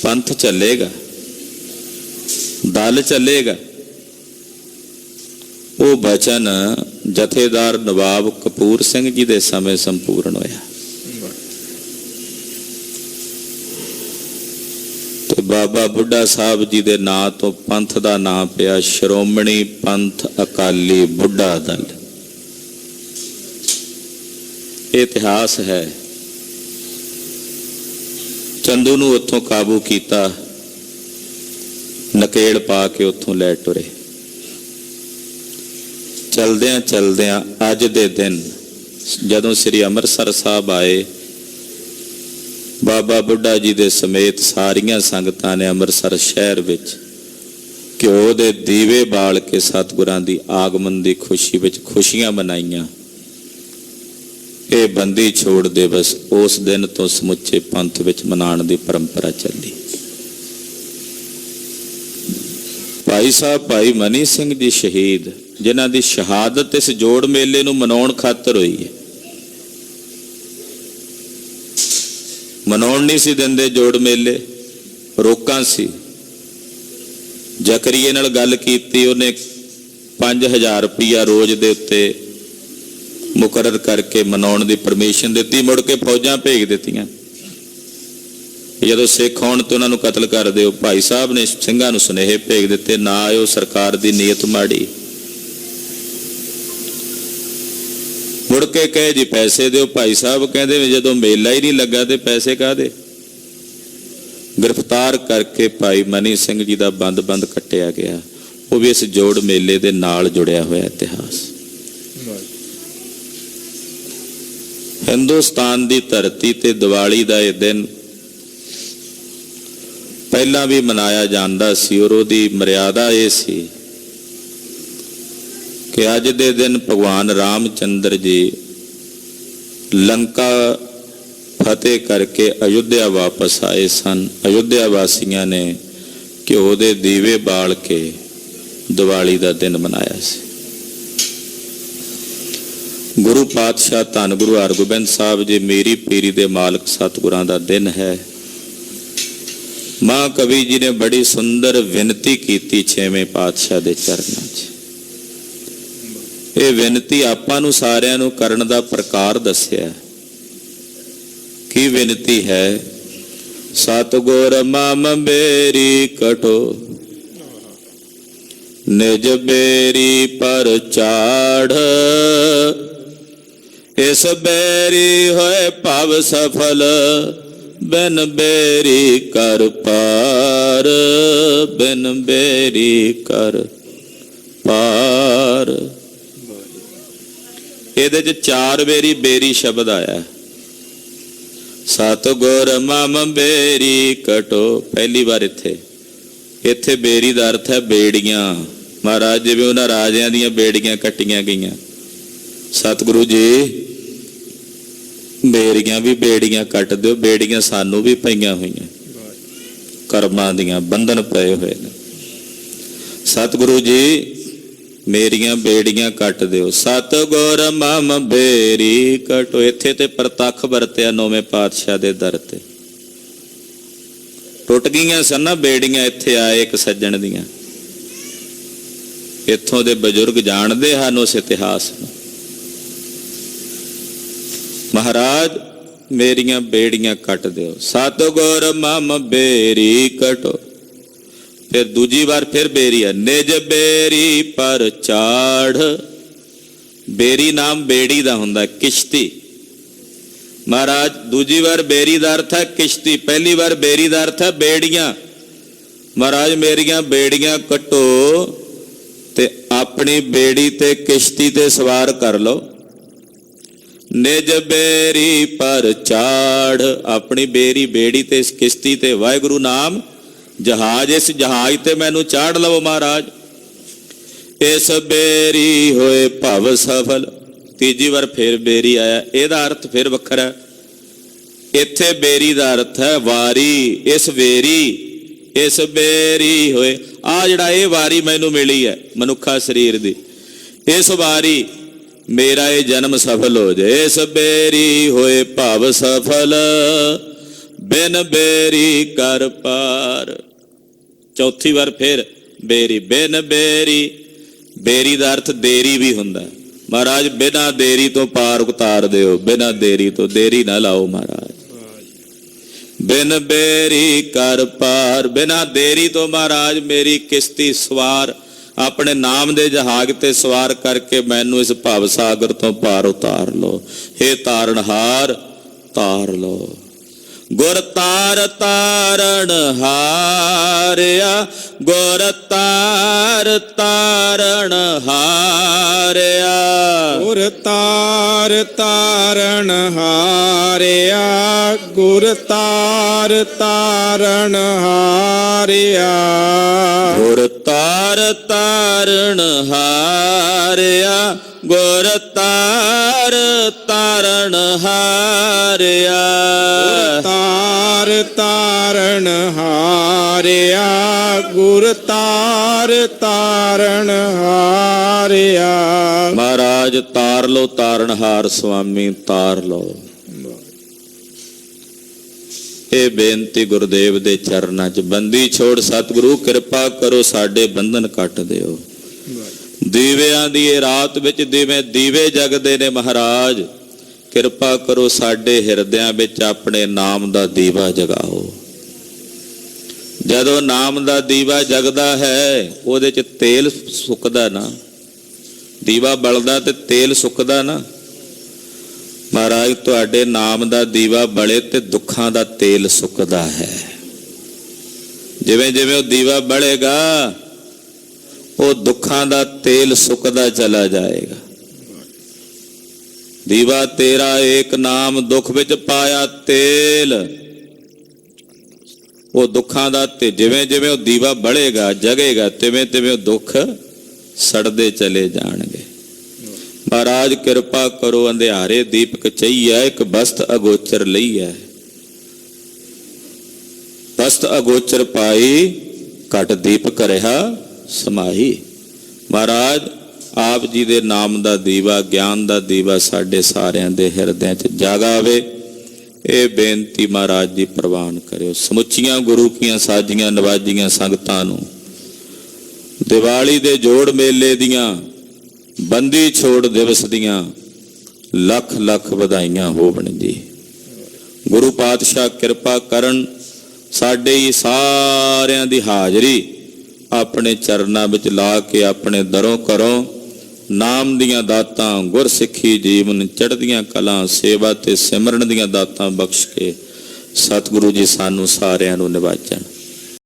ਪੰਥ ਚੱਲੇਗਾ, ਦਲ ਚੱਲੇਗਾ। ਉਹ ਬਚਨ ਜਥੇਦਾਰ ਨਵਾਬ ਕਪੂਰ ਸਿੰਘ ਜੀ ਦੇ ਸਮੇਂ ਸੰਪੂਰਨ ਹੋਇਆ। ਤੇ ਬਾਬਾ ਬੁੱਢਾ ਸਾਹਿਬ ਜੀ ਦੇ ਨਾਂ ਤੋਂ ਪੰਥ ਦਾ ਨਾਂ ਪਿਆ ਸ਼੍ਰੋਮਣੀ ਪੰਥ ਅਕਾਲੀ ਬੁੱਢਾ ਦਲ। ਇਹ ਇਤਿਹਾਸ ਹੈ। ਚੰਦੂ ਨੂੰ ਉੱਥੋਂ ਕਾਬੂ ਕੀਤਾ, ਨਕੇਲ ਪਾ ਕੇ ਉੱਥੋਂ ਲੈ ਟੁਰੇ। ਚਲਦਿਆਂ ਚਲਦਿਆਂ ਅੱਜ ਦੇ ਦਿਨ ਜਦੋਂ ਸ੍ਰੀ ਅੰਮ੍ਰਿਤਸਰ ਸਾਹਿਬ ਆਏ, ਬਾਬਾ ਬੁੱਢਾ ਜੀ ਦੇ ਸਮੇਤ ਸਾਰੀਆਂ ਸੰਗਤਾਂ ਨੇ ਅੰਮ੍ਰਿਤਸਰ ਸ਼ਹਿਰ ਵਿੱਚ ਘਿਓ ਦੇ ਦੀਵੇ ਬਾਲ ਕੇ ਸਤਿਗੁਰਾਂ ਦੀ ਆਗਮਨ ਦੀ ਖੁਸ਼ੀ ਵਿੱਚ ਖੁਸ਼ੀਆਂ ਮਨਾਈਆਂ। ਇਹ ਬੰਦੀ ਛੋੜ ਦਿਵਸ ਉਸ ਦਿਨ ਤੋਂ ਸਮੁੱਚੇ ਪੰਥ ਵਿੱਚ ਮਨਾਉਣ ਦੀ ਪਰੰਪਰਾ ਚੱਲੀ। ਭਾਈ ਸਾਹਿਬ ਭਾਈ ਮਨੀ ਸਿੰਘ ਜੀ ਸ਼ਹੀਦ, ਜਿਨ੍ਹਾਂ ਦੀ ਸ਼ਹਾਦਤ ਇਸ ਜੋੜ ਮੇਲੇ ਨੂੰ ਮਨਾਉਣ ਖਾਤਰ ਹੋਈ ਹੈ। ਮਨਾਉਣ ਨਹੀਂ ਸੀ ਦਿੰਦੇ ਜੋੜ ਮੇਲੇ, ਰੋਕਾਂ ਸੀ। ਜ਼ਕਰੀਏ ਨਾਲ ਗੱਲ ਕੀਤੀ, ਉਹਨੇ 5000 ਰੁਪਇਆ ਰੋਜ਼ ਦੇ ਉੱਤੇ ਮੁਕਰਰ ਕਰਕੇ ਮਨਾਉਣ ਦੀ ਪਰਮਿਸ਼ਨ ਦਿੱਤੀ। ਮੁੜ ਕੇ ਫੌਜਾਂ ਭੇਜ ਦਿੱਤੀਆਂ, ਜਦੋਂ ਸਿੱਖ ਆਉਣ ਤੇ ਉਹਨਾਂ ਨੂੰ ਕਤਲ ਕਰ ਦਿਓ। ਭਾਈ ਸਾਹਿਬ ਨੇ ਸਿੰਘਾਂ ਨੂੰ ਸੁਨੇਹੇ ਭੇਜ ਦਿੱਤੇ, ਨਾ ਆਇਓ, ਸਰਕਾਰ ਦੀ ਨੀਅਤ ਮਾੜੀ। ਮੁੜ ਕੇ ਕਹੇ ਜੀ ਪੈਸੇ ਦਿਓ। ਭਾਈ ਸਾਹਿਬ ਕਹਿੰਦੇ ਵੀ ਜਦੋਂ ਮੇਲਾ ਹੀ ਨਹੀਂ ਲੱਗਾ ਤੇ ਪੈਸੇ ਕਾਹਦੇ। ਗ੍ਰਿਫਤਾਰ ਕਰਕੇ ਭਾਈ ਮਨੀ ਸਿੰਘ ਜੀ ਦਾ ਬੰਦ ਕੱਟਿਆ ਗਿਆ। ਉਹ ਵੀ ਇਸ ਜੋੜ ਮੇਲੇ ਦੇ ਨਾਲ ਜੁੜਿਆ ਹੋਇਆ ਇਤਿਹਾਸ। ਹਿੰਦੁਸਤਾਨ ਦੀ ਧਰਤੀ ਤੇ ਦੀਵਾਲੀ ਦਾ ਇਹ ਦਿਨ ਪਹਿਲਾਂ ਵੀ ਮਨਾਇਆ ਜਾਂਦਾ ਸੀ, ਔਰ ਉਹਦੀ ਮਰਿਆਦਾ ਇਹ ਸੀ ਕਿ ਅੱਜ ਦੇ ਦਿਨ ਭਗਵਾਨ ਰਾਮ ਚੰਦਰ ਜੀ ਲੰਕਾ ਫਤਿਹ ਕਰਕੇ ਅਯੁੱਧਿਆ ਵਾਪਸ ਆਏ ਸਨ। ਅਯੁੱਧਿਆ ਵਾਸੀਆਂ ਨੇ ਘਿਓ ਦੇ ਦੀਵੇ ਬਾਲ ਕੇ ਦੀਵਾਲੀ ਦਾ ਦਿਨ ਮਨਾਇਆ ਸੀ। ਗੁਰੂ ਪਾਤਸ਼ਾਹ ਧੰਨ ਗੁਰੂ ਹਰਗੋਬਿੰਦ ਸਾਹਿਬ ਜੀ ਮੇਰੀ ਪੀਰੀ ਦੇ ਮਾਲਕ ਸਤਿਗੁਰਾਂ ਦਾ ਦਿਨ ਹੈ। ਮਾਂ ਕਵੀ ਜੀ ਨੇ ਬੜੀ ਸੁੰਦਰ ਵਿਨਤੀ ਕੀਤੀ ਛੇਵੇਂ ਪਾਤਸ਼ਾਹ ਦੇ ਚਰਨਾਂ 'ਚ। ਇਹ ਵਿਨਤੀ ਆਪਾਂ ਨੂੰ ਸਾਰਿਆਂ ਨੂੰ ਕਰਨ ਦਾ ਪ੍ਰਕਾਰ ਦੱਸਿਆ। ਕੀ ਵਿਨਤੀ ਹੈ? ਸਤਿਗੁਰ ਮਮ ਬੇਰੀ ਕਟੋ ਨਿਜ ਬੇਰੀ ਪਰ ਚਾੜ ਇਸ ਬੇਰੀ ਹੋਏ ਭਵ ਸਫਲ ਬਿਨ ਬੇਰੀ ਕਰ ਪਾਰ ਬਿਨ ਬੇਰੀ ਕਰ ਪਾਰ। ਇਹਦੇ ਚ 4 ਵਾਰੀ ਬੇਰੀ ਸ਼ਬਦ ਆਇਆ। ਸਤਿਗੁਰ ਮਮ ਬੇਰੀ ਕਟੋ, ਪਹਿਲੀ ਵਾਰ ਇੱਥੇ ਬੇਰੀ ਦਾ ਅਰਥ ਹੈ ਬੇੜੀਆਂ। ਮਹਾਰਾਜ ਜਿਵੇਂ ਉਹਨਾਂ ਰਾਜਿਆਂ ਦੀਆਂ ਬੇੜੀਆਂ ਕੱਟੀਆਂ ਗਈਆਂ, ਸਤਿਗੁਰੂ ਜੀ ਬੇੜੀਆਂ ਵੀ ਬੇੜੀਆਂ ਕੱਟ ਦਿਓ। ਬੇੜੀਆਂ ਸਾਨੂੰ ਵੀ ਪਈਆਂ ਹੋਈਆਂ, ਕਰਮਾਂ ਦੀਆਂ ਬੰਧਨ ਪਏ ਹੋਏ ਨੇ। ਸਤਿਗੁਰੂ ਜੀ ਮੇਰੀਆਂ ਬੇੜੀਆਂ ਕੱਟ ਦਿਓ। ਸਤਿਗੁਰ ਮਮ ਬੇਰੀ ਕਟੋ, ਇੱਥੇ ਤੇ ਪ੍ਰਤੱਖ ਵਰਤਿਆ 9ਵੇਂ ਪਾਤਸ਼ਾਹ ਦੇ ਦਰ ਤੇ। ਟੁੱਟ ਗਈਆਂ ਸਨ ਨਾ ਬੇੜੀਆਂ। ਇੱਥੇ ਆਏ ਇੱਕ ਸੱਜਣ ਦੀਆਂ, ਇੱਥੋਂ ਦੇ ਬਜ਼ੁਰਗ ਜਾਣਦੇ ਹਨ ਉਸ ਇਤਿਹਾਸ ਨੂੰ। ਮਹਾਰਾਜ ਮੇਰੀਆਂ ਬੇੜੀਆਂ ਕੱਟ ਦਿਓ। ਸਤਿਗੁਰ ਮਮ ਬੇਰੀ ਕਟੋ। ਫਿਰ ਦੂਜੀ ਵਾਰ ਫਿਰ ਬੇਰੀ ਹੈ। ਨਿਜ ਬੇਰੀ ਪਰ ਚਾੜ। ਬੇਰੀ ਨਾਮ ਬੇੜੀ ਦਾ ਹੁੰਦਾ, ਕਿਸ਼ਤੀ। ਮਹਾਰਾਜ ਦੂਜੀ ਵਾਰ ਬੇਰੀ ਦਾ ਅਰਥ ਹੈ ਕਿਸ਼ਤੀ, ਪਹਿਲੀ ਵਾਰ ਬੇਰੀ ਦਾ ਅਰਥ ਹੈ ਬੇੜੀਆਂ। ਮਹਾਰਾਜ ਮੇਰੀਆਂ ਬੇੜੀਆਂ ਕੱਟੋ ਤੇ ਆਪਣੀ ਬੇੜੀ ਤੇ ਕਿਸ਼ਤੀ ਤੇ ਸਵਾਰ ਕਰ ਲਓ। ਨਿਜ ਬੇਰੀ ਪਰ ਚਾੜ, ਆਪਣੀ ਬੇੜੀ ਤੇ ਇਸ ਕਿਸ਼ਤੀ ਤੇ ਵਾਹਿਗੁਰੂ ਨਾਮ ਜਹਾਜ਼, ਇਸ ਜਹਾਜ਼ ਤੇ ਮੈਨੂੰ ਚਾੜ ਲਵੋ ਮਹਾਰਾਜ। ਇਸ ਬੇਰੀ ਹੋਏ ਭਵ ਸਫਲ। ਤੀਜੀ ਵਾਰ ਫਿਰ ਬੇਰੀ ਆਇਆ, ਇਹਦਾ ਅਰਥ ਫਿਰ ਵੱਖਰਾ। ਇੱਥੇ ਬੇਰੀ ਦਾ ਅਰਥ ਹੈ ਵਾਰੀ। ਇਸ ਬੇਰੀ ਹੋਏ, ਆ ਜਿਹੜਾ ਇਹ ਵਾਰੀ ਮੈਨੂੰ ਮਿਲੀ ਹੈ ਮਨੁੱਖਾ ਸਰੀਰ ਦੀ, ਇਸ ਵਾਰੀ ਮੇਰਾ ਇਹ ਜਨਮ ਸਫਲ ਹੋ ਜਾਏ। ਇਸ ਬੇਰੀ ਹੋਏ ਭਵ ਸਫਲ ਬਿਨ ਬੇਰੀ ਕਰ ਪਾਰ। ਚੌਥੀ ਵਾਰ ਫਿਰ ਬੇਰੀ, ਬਿਨ ਬੇਰੀ। ਬੇਰੀ ਦਾ ਅਰਥ ਦੇਰੀ ਵੀ ਹੁੰਦਾ। ਮਹਾਰਾਜ ਬਿਨਾਂ ਦੇਰੀ ਤੋਂ ਪਾਰ ਉਤਾਰ ਦਿਓ, ਬਿਨਾਂ ਦੇਰੀ ਤੋਂ, ਦੇਰੀ ਨਾ ਲਾਓ ਮਹਾਰਾਜ। ਬਿਨ ਬੇਰੀ ਕਰ ਪਾਰ, ਬਿਨਾਂ ਦੇਰੀ ਤੋਂ ਮਹਾਰਾਜ ਮੇਰੀ ਕਿਸ਼ਤੀ ਸਵਾਰ, ਆਪਣੇ ਨਾਮ ਦੇ ਜਹਾਜ਼ ਤੇ ਸਵਾਰ ਕਰਕੇ ਮੈਨੂੰ ਇਸ ਭਵ ਸਾਗਰ ਤੋਂ ਪਾਰ ਉਤਾਰ ਲਓ। ਹੇ ਤਾਰਨਹਾਰ ਤਾਰ ਲਓ। ਗੁਰ ਤਾਰ ਤਾਰਨ ਹਾਰਿਆ, ਗੁਰ ਤਾਰ ਤਾਰਨ ਹਾਰਿਆ। ਗੁਰ ਤਾਰ ਤਾਰਨ ਹਾਰਿਆ, ਗੁਰ ਤਾਰ ਤਾਰਨ ਹਾਰਿਆ। ਗੁਰ ਤਾਰ ਤਾਰਨ ਹਾਰਿਆ, ਗੁਰ ਤਾਰ ਤਾਰਨ ਹਾਰਿਆ। ਤਾਰ ਤਾਰਨ ਹਾਰਿਆ, ਗੁਰ ਤਾਰ ਤਾਰਨ ਹਾਰਿਆ। ਮਹਾਰਾਜ ਤਾਰ ਲੋ ਤਾਰਨਹਾਰ ਸੁਆਮੀ, ਤਾਰ ਲੋ। ਇਹ ਬੇਨਤੀ ਗੁਰਦੇਵ ਦੇ ਚਰਨਾਂ 'ਚ। ਬੰਦੀ ਛੋੜ ਸਤਿਗੁਰੂ ਕਿਰਪਾ ਕਰੋ, ਸਾਡੇ ਬੰਧਨ ਕੱਟ ਦਿਓ। ਦੀਵਿਆਂ ਦੀ ਇਹ ਰਾਤ ਵਿੱਚ ਜਿਵੇਂ ਦੀਵੇ ਜਗਦੇ ਨੇ ਮਹਾਰਾਜ, ਕਿਰਪਾ ਕਰੋ ਸਾਡੇ ਹਿਰਦਿਆਂ ਵਿੱਚ ਆਪਣੇ ਨਾਮ ਦਾ ਦੀਵਾ ਜਗਾਓ। ਜਦੋਂ ਨਾਮ ਦਾ ਦੀਵਾ ਜਗਦਾ ਹੈ ਉਹਦੇ 'ਚ ਤੇਲ ਸੁੱਕਦਾ ਨਾ, ਦੀਵਾ ਬਲਦਾ ਤੇ ਤੇਲ ਸੁੱਕਦਾ ਨਾ। ਮਹਾਰਾਜ ਤੁਹਾਡੇ ਨਾਮ ਦਾ ਦੀਵਾ ਬਲੇ ਤੇ ਦੁੱਖਾਂ ਦਾ ਤੇਲ ਸੁੱਕਦਾ ਹੈ। ਜਿਵੇਂ ਜਿਵੇਂ ਉਹ ਦੀਵਾ ਬਲੇਗਾ ਉਹ ਦੁੱਖਾਂ ਦਾ ਤੇਲ ਸੁੱਕਦਾ ਚਲਾ ਜਾਏਗਾ। ਦੀਵਾ ਤੇਰਾ ਏਕ ਨਾਮ, ਦੁੱਖ ਵਿੱਚ ਪਾਇਆ ਤੇਲ। ਉਹ ਦੁੱਖਾਂ ਦਾ ਤੇ ਜਿਵੇਂ ਜਿਵੇਂ ਉਹ ਦੀਵਾ ਬਲੇਗਾ ਜਗੇਗਾ, ਤਿਵੇਂ ਤਿਵੇਂ ਉਹ ਦੁੱਖ ਸੜਦੇ ਚਲੇ ਜਾਣਗੇ। ਮਹਾਰਾਜ ਕਿਰਪਾ ਕਰੋ, ਅੰਧਿਆਰੇ ਦੀਪਕ ਚਈਆ, ਇੱਕ ਬਸਤ ਅਗੋਚਰ ਲਈਐ। ਬਸਤ ਅਗੋਚਰ ਪਾਈ, ਘਟ ਦੀਪਕ ਰਿਹਾ ਸਮਾਹੀ। ਮਹਾਰਾਜ ਆਪ ਜੀ ਦੇ ਨਾਮ ਦਾ ਦੀਵਾ, ਗਿਆਨ ਦਾ ਦੀਵਾ ਸਾਡੇ ਸਾਰਿਆਂ ਦੇ ਹਿਰਦਿਆਂ 'ਚ ਜਗਾਵੇ। ਇਹ ਬੇਨਤੀ ਮਹਾਰਾਜ ਜੀ ਪ੍ਰਵਾਨ ਕਰਿਓ। ਸਮੁੱਚੀਆਂ ਗੁਰੂ ਕੀਆਂ ਸਾਜੀਆਂ ਨਵਾਜੀਆਂ ਸੰਗਤਾਂ ਨੂੰ ਦੀਵਾਲੀ ਦੇ ਜੋੜ ਮੇਲੇ ਦੀਆਂ, ਬੰਦੀ ਛੋੜ ਦਿਵਸ ਦੀਆਂ ਲੱਖ ਲੱਖ ਵਧਾਈਆਂ ਹੋਵਣ ਜੀ। ਗੁਰੂ ਪਾਤਸ਼ਾਹ ਕਿਰਪਾ ਕਰਨ, ਸਾਡੇ ਹੀ ਸਾਰਿਆਂ ਦੀ ਹਾਜ਼ਰੀ ਆਪਣੇ ਚਰਨਾਂ ਵਿੱਚ ਲਾ ਕੇ ਆਪਣੇ ਦਰੋਂ ਘਰੋਂ ਨਾਮ ਦੀਆਂ ਦਾਤਾਂ, ਗੁਰਸਿੱਖੀ ਜੀਵਨ, ਚੜ੍ਹਦੀਆਂ ਕਲਾਂ, ਸੇਵਾ ਤੇ ਸਿਮਰਨ ਦੀਆਂ ਦਾਤਾਂ ਬਖਸ਼ ਕੇ ਸਤਿਗੁਰੂ ਜੀ ਸਾਨੂੰ ਸਾਰਿਆਂ ਨੂੰ ਨਿਵਾਜਣ।